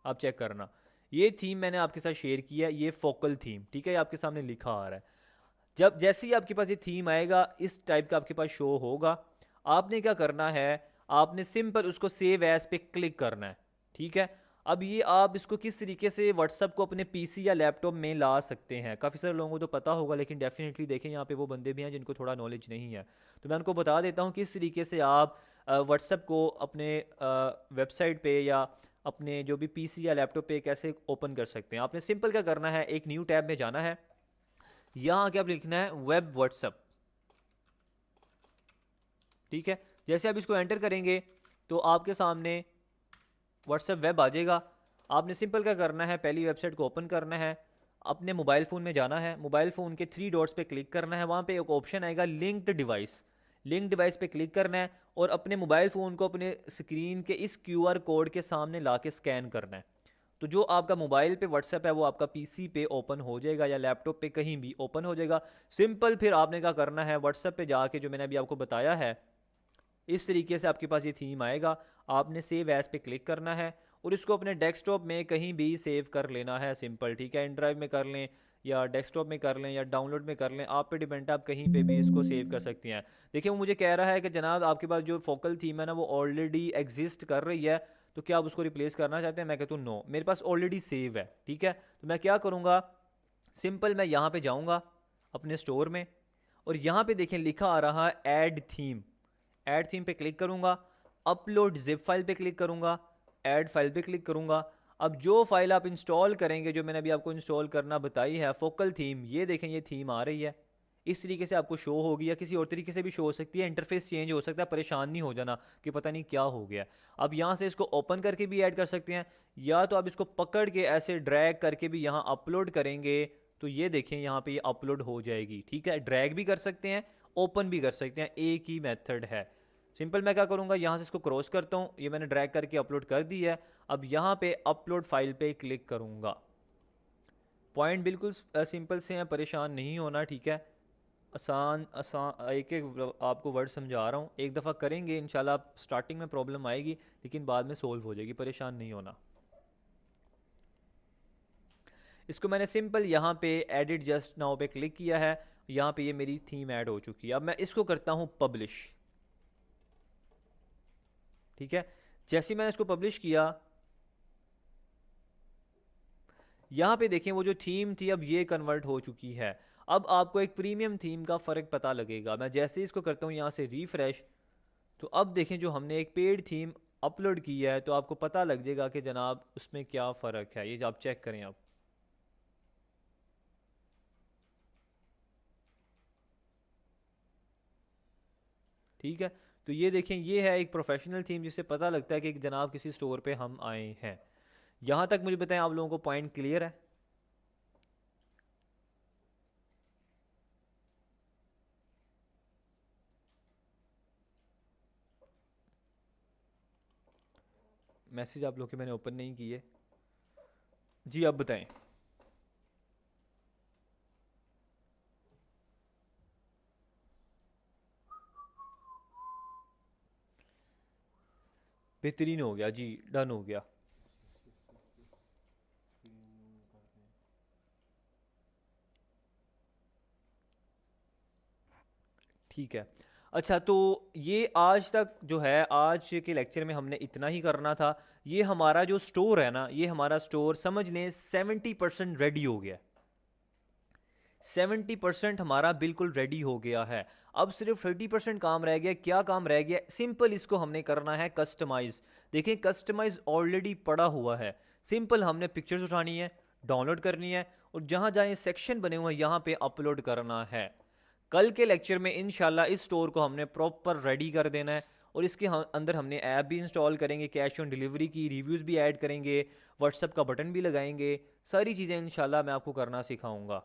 आप चेक करना। ये थीम मैंने आपके साथ शेयर किया है, ये फोकल थीम, ठीक है, ये आपके सामने लिखा आ रहा है। जब जैसे ही आपके पास ये थीम आएगा इस टाइप का आपके पास शो होगा, आपने क्या करना है, आपने सिंपल उसको सेव एज पे क्लिक करना है, ठीक है। अब ये आप इसको किस तरीके से व्हाट्सअप को अपने पीसी या लैपटॉप में ला सकते हैं, काफ़ी सारे लोगों को तो पता होगा, लेकिन डेफिनेटली देखें यहाँ पे वो बंदे भी हैं जिनको थोड़ा नॉलेज नहीं है। तो मैं उनको बता देता हूँ किस तरीके से आप व्हाट्सअप को अपने वेबसाइट पे या अपने जो भी पीसी या लैपटॉप पे कैसे ओपन कर सकते हैं। आपने सिंपल क्या करना है, एक न्यू टैब में जाना है, यहाँ क्या लिखना है, वेब व्हाट्सअप, ठीक है। जैसे आप इसको एंटर करेंगे तो आपके सामने व्हाट्सएप वेब आ जाएगा। आपने सिंपल क्या करना है, पहली वेबसाइट को ओपन करना है, अपने मोबाइल फ़ोन में जाना है, मोबाइल फ़ोन के 3 डॉट्स पे क्लिक करना है, वहाँ पे एक ऑप्शन आएगा लिंक्ड डिवाइस, लिंक डिवाइस पे क्लिक करना है और अपने मोबाइल फ़ोन को अपने स्क्रीन के इस क्यूआर कोड के सामने ला के स्कैन करना है। तो जो आपका मोबाइल पे व्हाट्सएप है वो आपका पीसी पे ओपन हो जाएगा या लैपटॉप पे कहीं भी ओपन हो जाएगा। सिंपल फिर आपने क्या करना है, व्हाट्सएप पे जाके जो मैंने अभी आपको बताया है इस तरीके से आपके पास ये थीम आएगा। आपने सेव एज पे क्लिक करना है और इसको अपने डेस्कटॉप में कहीं भी सेव कर लेना है, सिंपल, ठीक है। इन ड्राइव में कर लें या डेस्कटॉप में कर लें या डाउनलोड में कर लें, आप पे डिपेंड है, आप कहीं पे भी इसको सेव कर सकती हैं। देखिए वो मुझे कह रहा है कि जनाब आपके पास जो फोकल थीम है ना वो ऑलरेडी एग्जिस्ट कर रही है, तो क्या आप उसको रिप्लेस करना चाहते हैं। मैं कहता हूँ नो, मेरे पास ऑलरेडी सेव है, ठीक है। तो मैं क्या करूँगा, सिंपल मैं यहाँ पे जाऊँगा अपने स्टोर में और यहाँ पे देखें लिखा आ रहा है ऐड थीम, ऐड थीम पे क्लिक करूँगा, अपलोड जिप फाइल पे क्लिक करूँगा, ऐड फाइल पे क्लिक करूँगा। अब जो फाइल आप इंस्टॉल करेंगे, जो मैंने अभी आपको इंस्टॉल करना बताई है फोकल थीम, ये देखें ये थीम आ रही है, इस तरीके से आपको शो होगी या किसी और तरीके से भी शो हो सकती है, इंटरफेस चेंज हो सकता है, परेशान नहीं हो जाना कि पता नहीं क्या हो गया। अब यहाँ से इसको ओपन करके भी ऐड कर सकते हैं या तो आप इसको पकड़ के ऐसे ड्रैग करके भी यहाँ अपलोड करेंगे तो ये देखें यहाँ पे ये अपलोड हो जाएगी, ठीक है। ड्रैग भी कर सकते हैं, ओपन भी कर सकते हैं, एक ही मेथड है। सिंपल मैं क्या करूँगा, यहाँ से इसको क्रॉस करता हूँ, ये मैंने ड्रैग करके अपलोड कर दी है। अब यहाँ पे अपलोड फाइल पे क्लिक करूँगा। पॉइंट बिल्कुल सिंपल से हैं, परेशान नहीं होना, ठीक है। आसान आसान एक एक आपको वर्ड समझा रहा हूँ, एक दफ़ा करेंगे इंशाल्लाह, आप स्टार्टिंग में प्रॉब्लम आएगी लेकिन बाद में सोल्व हो जाएगी, परेशान नहीं होना। इसको मैंने सिंपल यहाँ पे एडिट जस्ट नाउ पे क्लिक किया है, यहाँ पे ये मेरी थीम ऐड हो चुकी है। अब मैं इसको करता हूँ पब्लिश, ठीक है। जैसे मैंने इसको पब्लिश किया, यहाँ पे देखें वो जो थीम थी अब ये कन्वर्ट हो चुकी है। अब आपको एक प्रीमियम थीम का फ़र्क पता लगेगा। मैं जैसे ही इसको करता हूँ यहाँ से रिफ़्रेश, तो अब देखें जो हमने एक पेड थीम अपलोड की है तो आपको पता लग जाएगा कि जनाब उसमें क्या फ़र्क है। ये आप चेक करें आप, ठीक है। तो ये देखें ये है एक प्रोफेशनल थीम जिससे पता लगता है कि जनाब किसी स्टोर पे हम आए हैं। यहाँ तक मुझे बताएं आप लोगों को पॉइंट क्लियर है। मैसेज आप लोग के मैंने ओपन नहीं किए। जी आप बताएं। बेहतरीन हो गया जी, डन हो गया। ठीक है। अच्छा तो ये आज तक जो है, आज के लेक्चर में हमने इतना ही करना था। ये हमारा जो स्टोर है ना, ये हमारा स्टोर समझ लें 70% रेडी हो गया। 70% हमारा बिल्कुल रेडी हो गया है। अब सिर्फ 30% काम रह गया। क्या काम रह गया? सिंपल इसको हमने करना है कस्टमाइज। देखिए कस्टमाइज ऑलरेडी पड़ा हुआ है। सिंपल हमने पिक्चर्स उठानी है, डाउनलोड करनी है, और जहाँ जहाँ ये सेक्शन बने हुए हैं यहाँ पे अपलोड करना है। कल के लेक्चर में इंशाल्लाह इस स्टोर को हमने प्रॉपर रेडी कर देना है, और इसके अंदर हमने ऐप भी इंस्टॉल करेंगे, कैश ऑन डिलीवरी की रिव्यूज़ भी ऐड करेंगे, व्हाट्सअप का बटन भी लगाएंगे। सारी चीज़ें इंशाल्लाह मैं आपको करना सिखाऊंगा।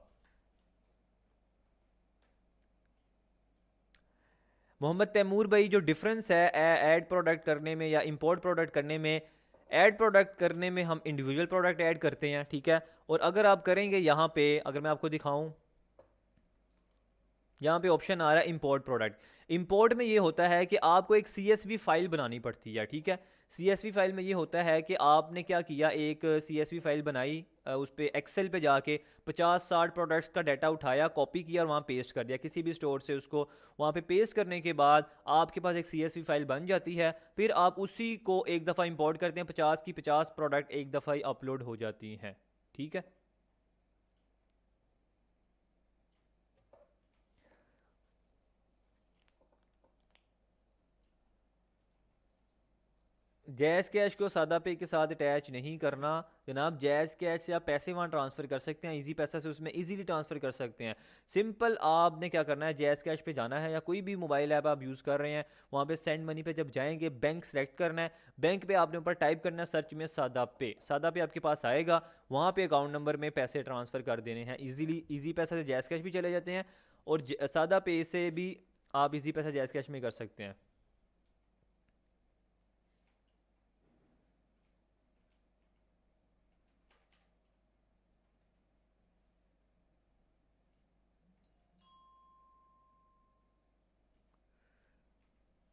मोहम्मद तैमूर भाई, जो डिफरेंस है ऐड प्रोडक्ट करने में या इंपोर्ट प्रोडक्ट करने में, ऐड प्रोडक्ट करने में हम इंडिविजुअल प्रोडक्ट ऐड करते हैं, ठीक है। और अगर आप करेंगे यहाँ पे, अगर मैं आपको दिखाऊं, यहाँ पे ऑप्शन आ रहा है इंपोर्ट प्रोडक्ट। इंपोर्ट में ये होता है कि आपको एक CSV फाइल बनानी पड़ती है, ठीक है। CSV फाइल में ये होता है कि आपने क्या किया, एक CSV फाइल बनाई, उस पर एक्सेल पे जाके 50-60 प्रोडक्ट्स का डाटा उठाया, कॉपी किया और वहाँ पेस्ट कर दिया किसी भी स्टोर से। उसको वहाँ पे पेस्ट करने के बाद आपके पास एक CSV फाइल बन जाती है। फिर आप उसी को एक दफ़ा इंपोर्ट करते हैं, 50 की 50 प्रोडक्ट एक दफ़ा ही अपलोड हो जाती हैं, ठीक है। जैज़ कैश को सादा पे के साथ अटैच नहीं करना जनाब। जैज़ कैश से आप पैसे वहाँ ट्रांसफ़र कर सकते हैं, इजी पैसा से उसमें इजीली ट्रांसफ़र कर सकते हैं। सिंपल आपने क्या करना है, जैज़ कैश पे जाना है या कोई भी मोबाइल ऐप आप यूज़ कर रहे हैं, वहाँ पे सेंड मनी पे जब जाएंगे बैंक सेलेक्ट करना है। बैंक पे आपने ऊपर टाइप करना है सर्च में सादा पे। सादा पे आपके पास आएगा, वहाँ पे अकाउंट नंबर में पैसे ट्रांसफ़र कर देने हैं ईजीली। ईजी पैसा से जैज़ कैश भी चले जाते हैं, और सादा पे से भी आप ईजी पैसा जैज़ कैश में कर सकते हैं।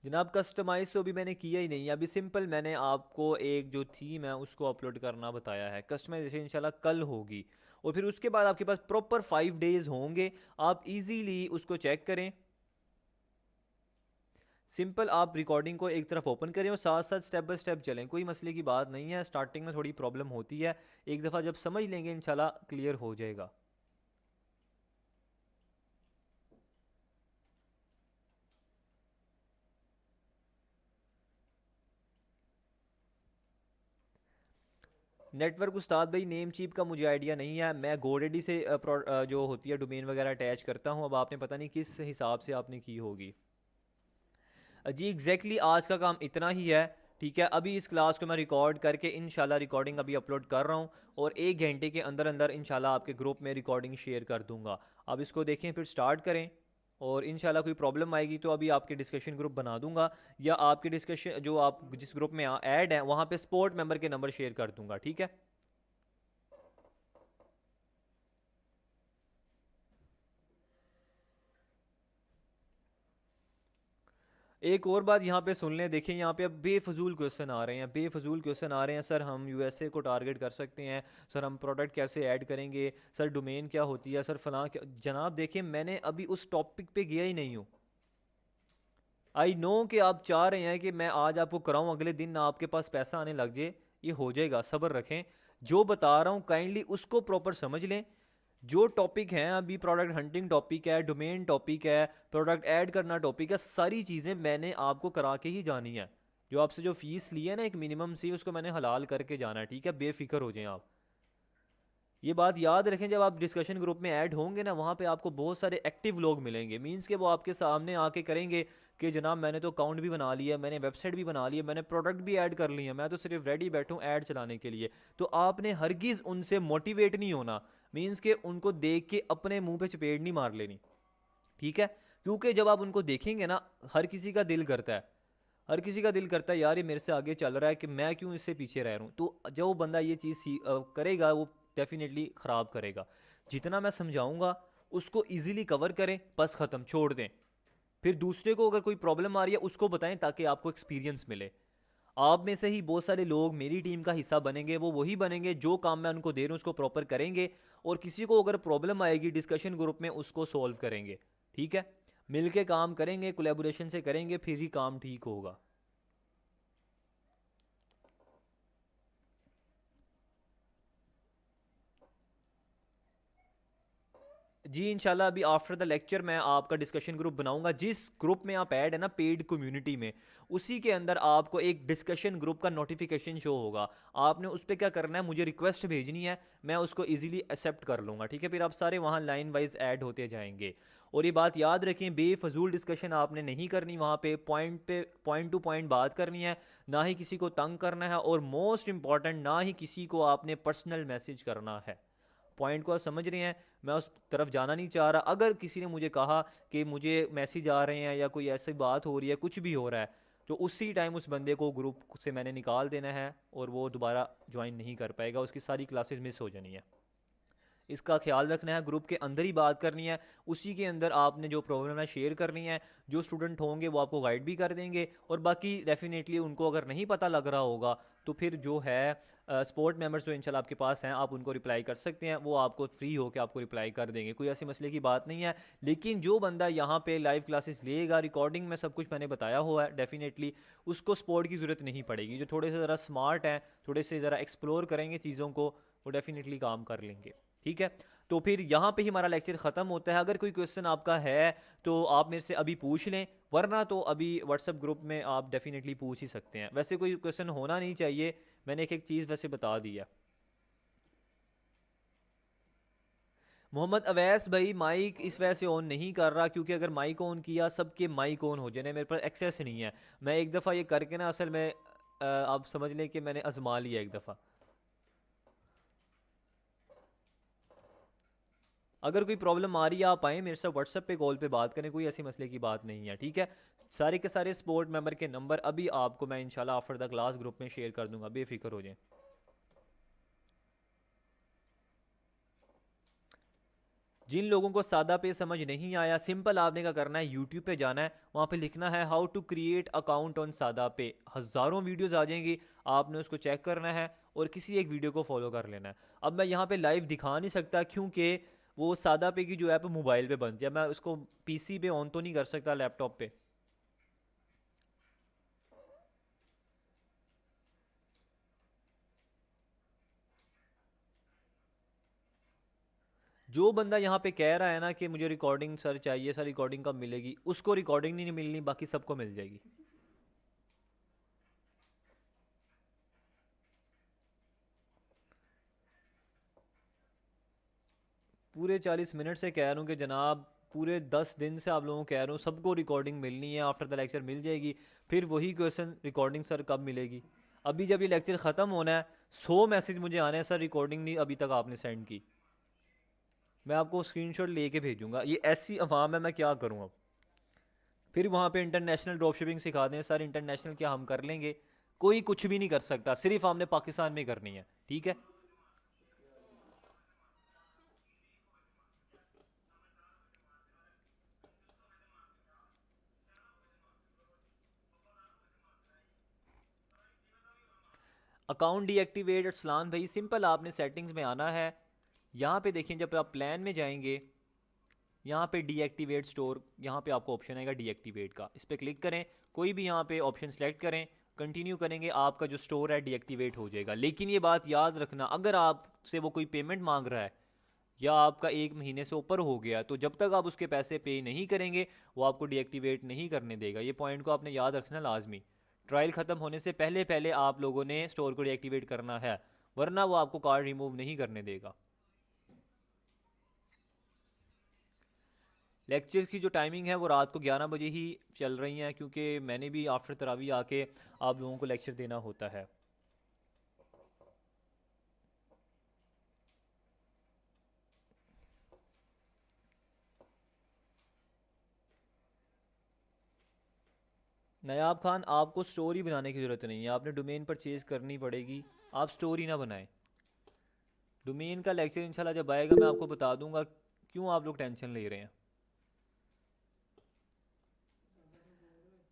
जनाब कस्टमाइज़ तो अभी मैंने किया ही नहीं है। अभी सिंपल मैंने आपको एक जो थीम है उसको अपलोड करना बताया है। कस्टमाइजेशन इंशाल्लाह कल होगी, और फिर उसके बाद आपके पास प्रॉपर 5 डेज़ होंगे, आप इजीली उसको चेक करें। सिंपल आप रिकॉर्डिंग को एक तरफ ओपन करें और साथ साथ स्टेप बाय स्टेप चलें, कोई मसले की बात नहीं है। स्टार्टिंग में थोड़ी प्रॉब्लम होती है, एक दफ़ा जब समझ लेंगे इंशाल्लाह क्लियर हो जाएगा। नेटवर्क उस्ताद भाई, नेम चीप का मुझे आइडिया नहीं है। मैं गोडेडी से जो होती है डोमेन वगैरह अटैच करता हूँ। अब आपने पता नहीं किस हिसाब से आपने की होगी। जी एग्जैक्टली आज का काम इतना ही है, ठीक है। अभी इस क्लास को मैं रिकॉर्ड करके इंशाल्लाह रिकॉर्डिंग अभी अपलोड कर रहा हूँ, और 1 घंटे के अंदर अंदर इंशाल्लाह आपके ग्रुप में रिकॉर्डिंग शेयर कर दूंगा। अब इसको देखें, फिर स्टार्ट करें, और इंशाल्लाह कोई प्रॉब्लम आएगी तो अभी आपके डिस्कशन ग्रुप बना दूंगा, या आपके डिस्कशन जो आप जिस ग्रुप में ऐड हैं वहाँ पे सपोर्ट मेंबर के नंबर शेयर कर दूंगा, ठीक है। एक और बात यहाँ पे सुन लें, देखें यहाँ पे अब बेफजूल क्वेश्चन आ रहे हैं, बेफजूल क्वेश्चन आ रहे हैं। सर हम USA को टारगेट कर सकते हैं, सर हम प्रोडक्ट कैसे ऐड करेंगे, सर डोमेन क्या होती है, सर फलां क्या। जनाब देखिए मैंने अभी उस टॉपिक पे गया ही नहीं हूँ। आई नो कि आप चाह रहे हैं कि मैं आज आपको कराऊँ, अगले दिन आपके पास पैसा आने लग जाए। ये हो जाएगा, सब्र रखें। जो बता रहा हूँ काइंडली उसको प्रॉपर समझ लें। जो टॉपिक हैं अभी, प्रोडक्ट हंटिंग टॉपिक है, डोमेन टॉपिक है, प्रोडक्ट ऐड करना टॉपिक है, सारी चीज़ें मैंने आपको करा के ही जानी है। जो आपसे जो फीस ली है ना एक मिनिमम सी, उसको मैंने हलाल करके जाना है, ठीक है। बेफिक्र हो जाएं आप। ये बात याद रखें, जब आप डिस्कशन ग्रुप में ऐड होंगे ना, वहाँ पे आपको बहुत सारे एक्टिव लोग मिलेंगे। मींस के वो आपके सामने आके करेंगे कि जनाब मैंने तो अकाउंट भी बना लिया, मैंने वेबसाइट भी बना ली है, मैंने प्रोडक्ट भी ऐड कर ली है, मैं तो सिर्फ रेडी बैठूँ ऐड चलाने के लिए। तो आपने हरगिज़ उनसे मोटिवेट नहीं होना। मींस के उनको देख के अपने मुंह पे चपेट नहीं मार लेनी, ठीक है। क्योंकि जब आप उनको देखेंगे ना, हर किसी का दिल करता है, हर किसी का दिल करता है यार ये मेरे से आगे चल रहा है कि मैं क्यों इससे पीछे रह रहा हूँ। तो जो बंदा ये चीज़ करेगा वो डेफिनेटली ख़राब करेगा। जितना मैं समझाऊंगा उसको इजीली कवर करें, बस ख़त्म, छोड़ दें। फिर दूसरे को अगर कोई प्रॉब्लम आ रही है उसको बताएं ताकि आपको एक्सपीरियंस मिले। आप में से ही बहुत सारे लोग मेरी टीम का हिस्सा बनेंगे, वो वही बनेंगे जो काम मैं उनको दे रहा हूँ उसको प्रॉपर करेंगे, और किसी को अगर प्रॉब्लम आएगी डिस्कशन ग्रुप में उसको सॉल्व करेंगे। ठीक है, मिलके काम करेंगे, कोलैबोरेशन से करेंगे, फिर ही काम ठीक होगा। जी इंशाल्लाह अभी आफ्टर द लेक्चर मैं आपका डिस्कशन ग्रुप बनाऊंगा। जिस ग्रुप में आप ऐड है ना पेड कम्युनिटी में, उसी के अंदर आपको एक डिस्कशन ग्रुप का नोटिफिकेशन शो होगा। आपने उस पर क्या करना है, मुझे रिक्वेस्ट भेजनी है, मैं उसको इजीली एक्सेप्ट कर लूँगा। ठीक है, फिर आप सारे वहाँ लाइन वाइज ऐड होते जाएंगे। और ये बात याद रखें, बेफजूल डिस्कशन आपने नहीं करनी, वहाँ पे पॉइंट टू पॉइंट बात करनी है, ना ही किसी को तंग करना है, और मोस्ट इंपॉर्टेंट ना ही किसी को आपने पर्सनल मैसेज करना है। पॉइंट को आप समझ रहे हैं, मैं उस तरफ जाना नहीं चाह रहा। अगर किसी ने मुझे कहा कि मुझे मैसेज आ रहे हैं या कोई ऐसी बात हो रही है, कुछ भी हो रहा है, तो उसी टाइम उस बंदे को ग्रुप से मैंने निकाल देना है और वो दोबारा ज्वाइन नहीं कर पाएगा, उसकी सारी क्लासेस मिस हो जानी है। इसका ख्याल रखना है, ग्रुप के अंदर ही बात करनी है, उसी के अंदर आपने जो प्रॉब्लम है शेयर करनी है। जो स्टूडेंट होंगे वो आपको गाइड भी कर देंगे, और बाकी डेफिनेटली उनको अगर नहीं पता लग रहा होगा तो फिर जो है सपोर्ट मेंबर्स जो इंशाल्लाह आपके पास हैं, आप उनको रिप्लाई कर सकते हैं, वो आपको फ्री होकर आपको रिप्लाई कर देंगे, कोई ऐसे मसले की बात नहीं है। लेकिन जो बंदा यहाँ पे लाइव क्लासेस लेगा, रिकॉर्डिंग में सब कुछ मैंने बताया हुआ है, डेफिनेटली उसको सपोर्ट की ज़रूरत नहीं पड़ेगी। जो थोड़े से ज़रा स्मार्ट हैं, थोड़े से ज़रा एक्सप्लोर करेंगे चीज़ों को, वो डेफिनेटली काम कर लेंगे। ठीक है, तो फिर यहाँ पे ही हमारा लेक्चर ख़त्म होता है। अगर कोई क्वेश्चन आपका है तो आप मेरे से अभी पूछ लें, वरना तो अभी व्हाट्सएप ग्रुप में आप डेफिनेटली पूछ ही सकते हैं। वैसे कोई क्वेश्चन होना नहीं चाहिए, मैंने एक एक चीज़ वैसे बता दी है। मोहम्मद अवैस भाई माइक इस वजह से ऑन नहीं कर रहा क्योंकि अगर माइक ऑन किया सबके माइक ऑन हो जाने, मेरे पास एक्सेस नहीं है। मैं एक दफ़ा ये करके ना असल में आप समझ लें कि मैंने आजमा लिया एक दफ़ा। अगर कोई प्रॉब्लम आ रही है आप आए मेरे साथ व्हाट्सएप पे कॉल पे बात करें, कोई ऐसी मसले की बात नहीं है। ठीक है, सारे के सारे सपोर्ट मेंबर के नंबर अभी आपको मैं इंशाल्लाह आफ्टर द क्लास ग्रुप में शेयर कर दूंगा, बेफिक्र हो जाए। जिन लोगों को सादा पे समझ नहीं आया, सिंपल आपने क्या करना है, यूट्यूब पे जाना है, वहाँ पे लिखना है how to create account on SadaPay, हज़ारों वीडियोस आ जाएंगी, आपने उसको चेक करना है और किसी एक वीडियो को फॉलो कर लेना है। अब मैं यहाँ पे लाइव दिखा नहीं सकता क्योंकि वो सादा पे की जो ऐप मोबाइल पे बनती है, मैं उसको पीसी पे ऑन तो नहीं कर सकता, लैपटॉप पे। जो बंदा यहाँ पे कह रहा है ना कि मुझे रिकॉर्डिंग सर चाहिए, सर रिकॉर्डिंग कब मिलेगी, उसको रिकॉर्डिंग नहीं मिलनी, बाकी सबको मिल जाएगी। पूरे 40 मिनट से कह रहा हूँ कि जनाब, पूरे 10 दिन से आप लोगों को कह रहा हूँ सबको रिकॉर्डिंग मिलनी है, आफ्टर द लेक्चर मिल जाएगी। फिर वही क्वेश्चन, रिकॉर्डिंग सर कब मिलेगी। अभी जब ये लेक्चर ख़त्म होना है 100 मैसेज मुझे आने हैं, सर रिकॉर्डिंग नहीं अभी तक आपने सेंड की। मैं आपको स्क्रीनशॉट लेके भेजूंगा। ये ऐसी अवाम है, मैं क्या करूँ अब। फिर वहाँ पे इंटरनेशनल ड्रॉप शिपिंग सिखा दें, सर इंटरनेशनल क्या हम कर लेंगे। कोई कुछ भी नहीं कर सकता, सिर्फ हमने पाकिस्तान में करनी है। ठीक है, अकाउंट डीएक्टिवेट अरसलान भाई, सिंपल आपने सेटिंग्स में आना है। यहाँ पे देखें, जब आप प्लान में जाएंगे, यहाँ पे डीएक्टिवेट स्टोर, यहाँ पे आपको ऑप्शन आएगा डीएक्टिवेट का, इस पर क्लिक करें, कोई भी यहाँ पे ऑप्शन सेलेक्ट करें, कंटिन्यू करेंगे, आपका जो स्टोर है डीएक्टिवेट हो जाएगा। लेकिन ये बात याद रखना, अगर आपसे वो कोई पेमेंट मांग रहा है या आपका 1 महीने से ऊपर हो गया, तो जब तक आप उसके पैसे पे नहीं करेंगे वो आपको डीएक्टिवेट नहीं करने देगा। ये पॉइंट को आपने याद रखना लाजमी। ट्रायल ख़त्म होने से पहले पहले आप लोगों ने स्टोर को डीएक्टिवेट करना है, वरना वो आपको कार्ड रिमूव नहीं करने देगा। लेक्चर्स की जो टाइमिंग है वो रात को 11 बजे ही चल रही हैं, क्योंकि मैंने भी आफ्टर तरावी आके आप लोगों को लेक्चर देना होता है। नायाब खान, आपको स्टोरी बनाने की ज़रूरत नहीं है, आपने डोमेन परचेज़ करनी पड़ेगी, आप स्टोरी ना बनाएं। डोमेन का लेक्चर इंशाल्लाह जब आएगा मैं आपको बता दूंगा क्यों आप लोग टेंशन ले रहे हैं।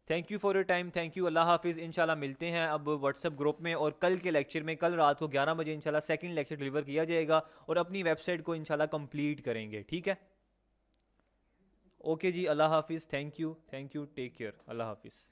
Thank you for your time, thank you, अल्लाह हाफिज़। इंशाल्लाह मिलते हैं अब व्हाट्सएप ग्रुप में, और कल के लेक्चर में, कल रात को 11 बजे इंशाल्लाह सेकंड लेक्चर डिलीवर किया जाएगा, और अपनी वेबसाइट को इंशाल्लाह कंप्लीट करेंगे, ठीक है। ओके जी, अल्लाह हाफिज़, थैंक यू, टेक केयर, अल्लाह हाफिज़।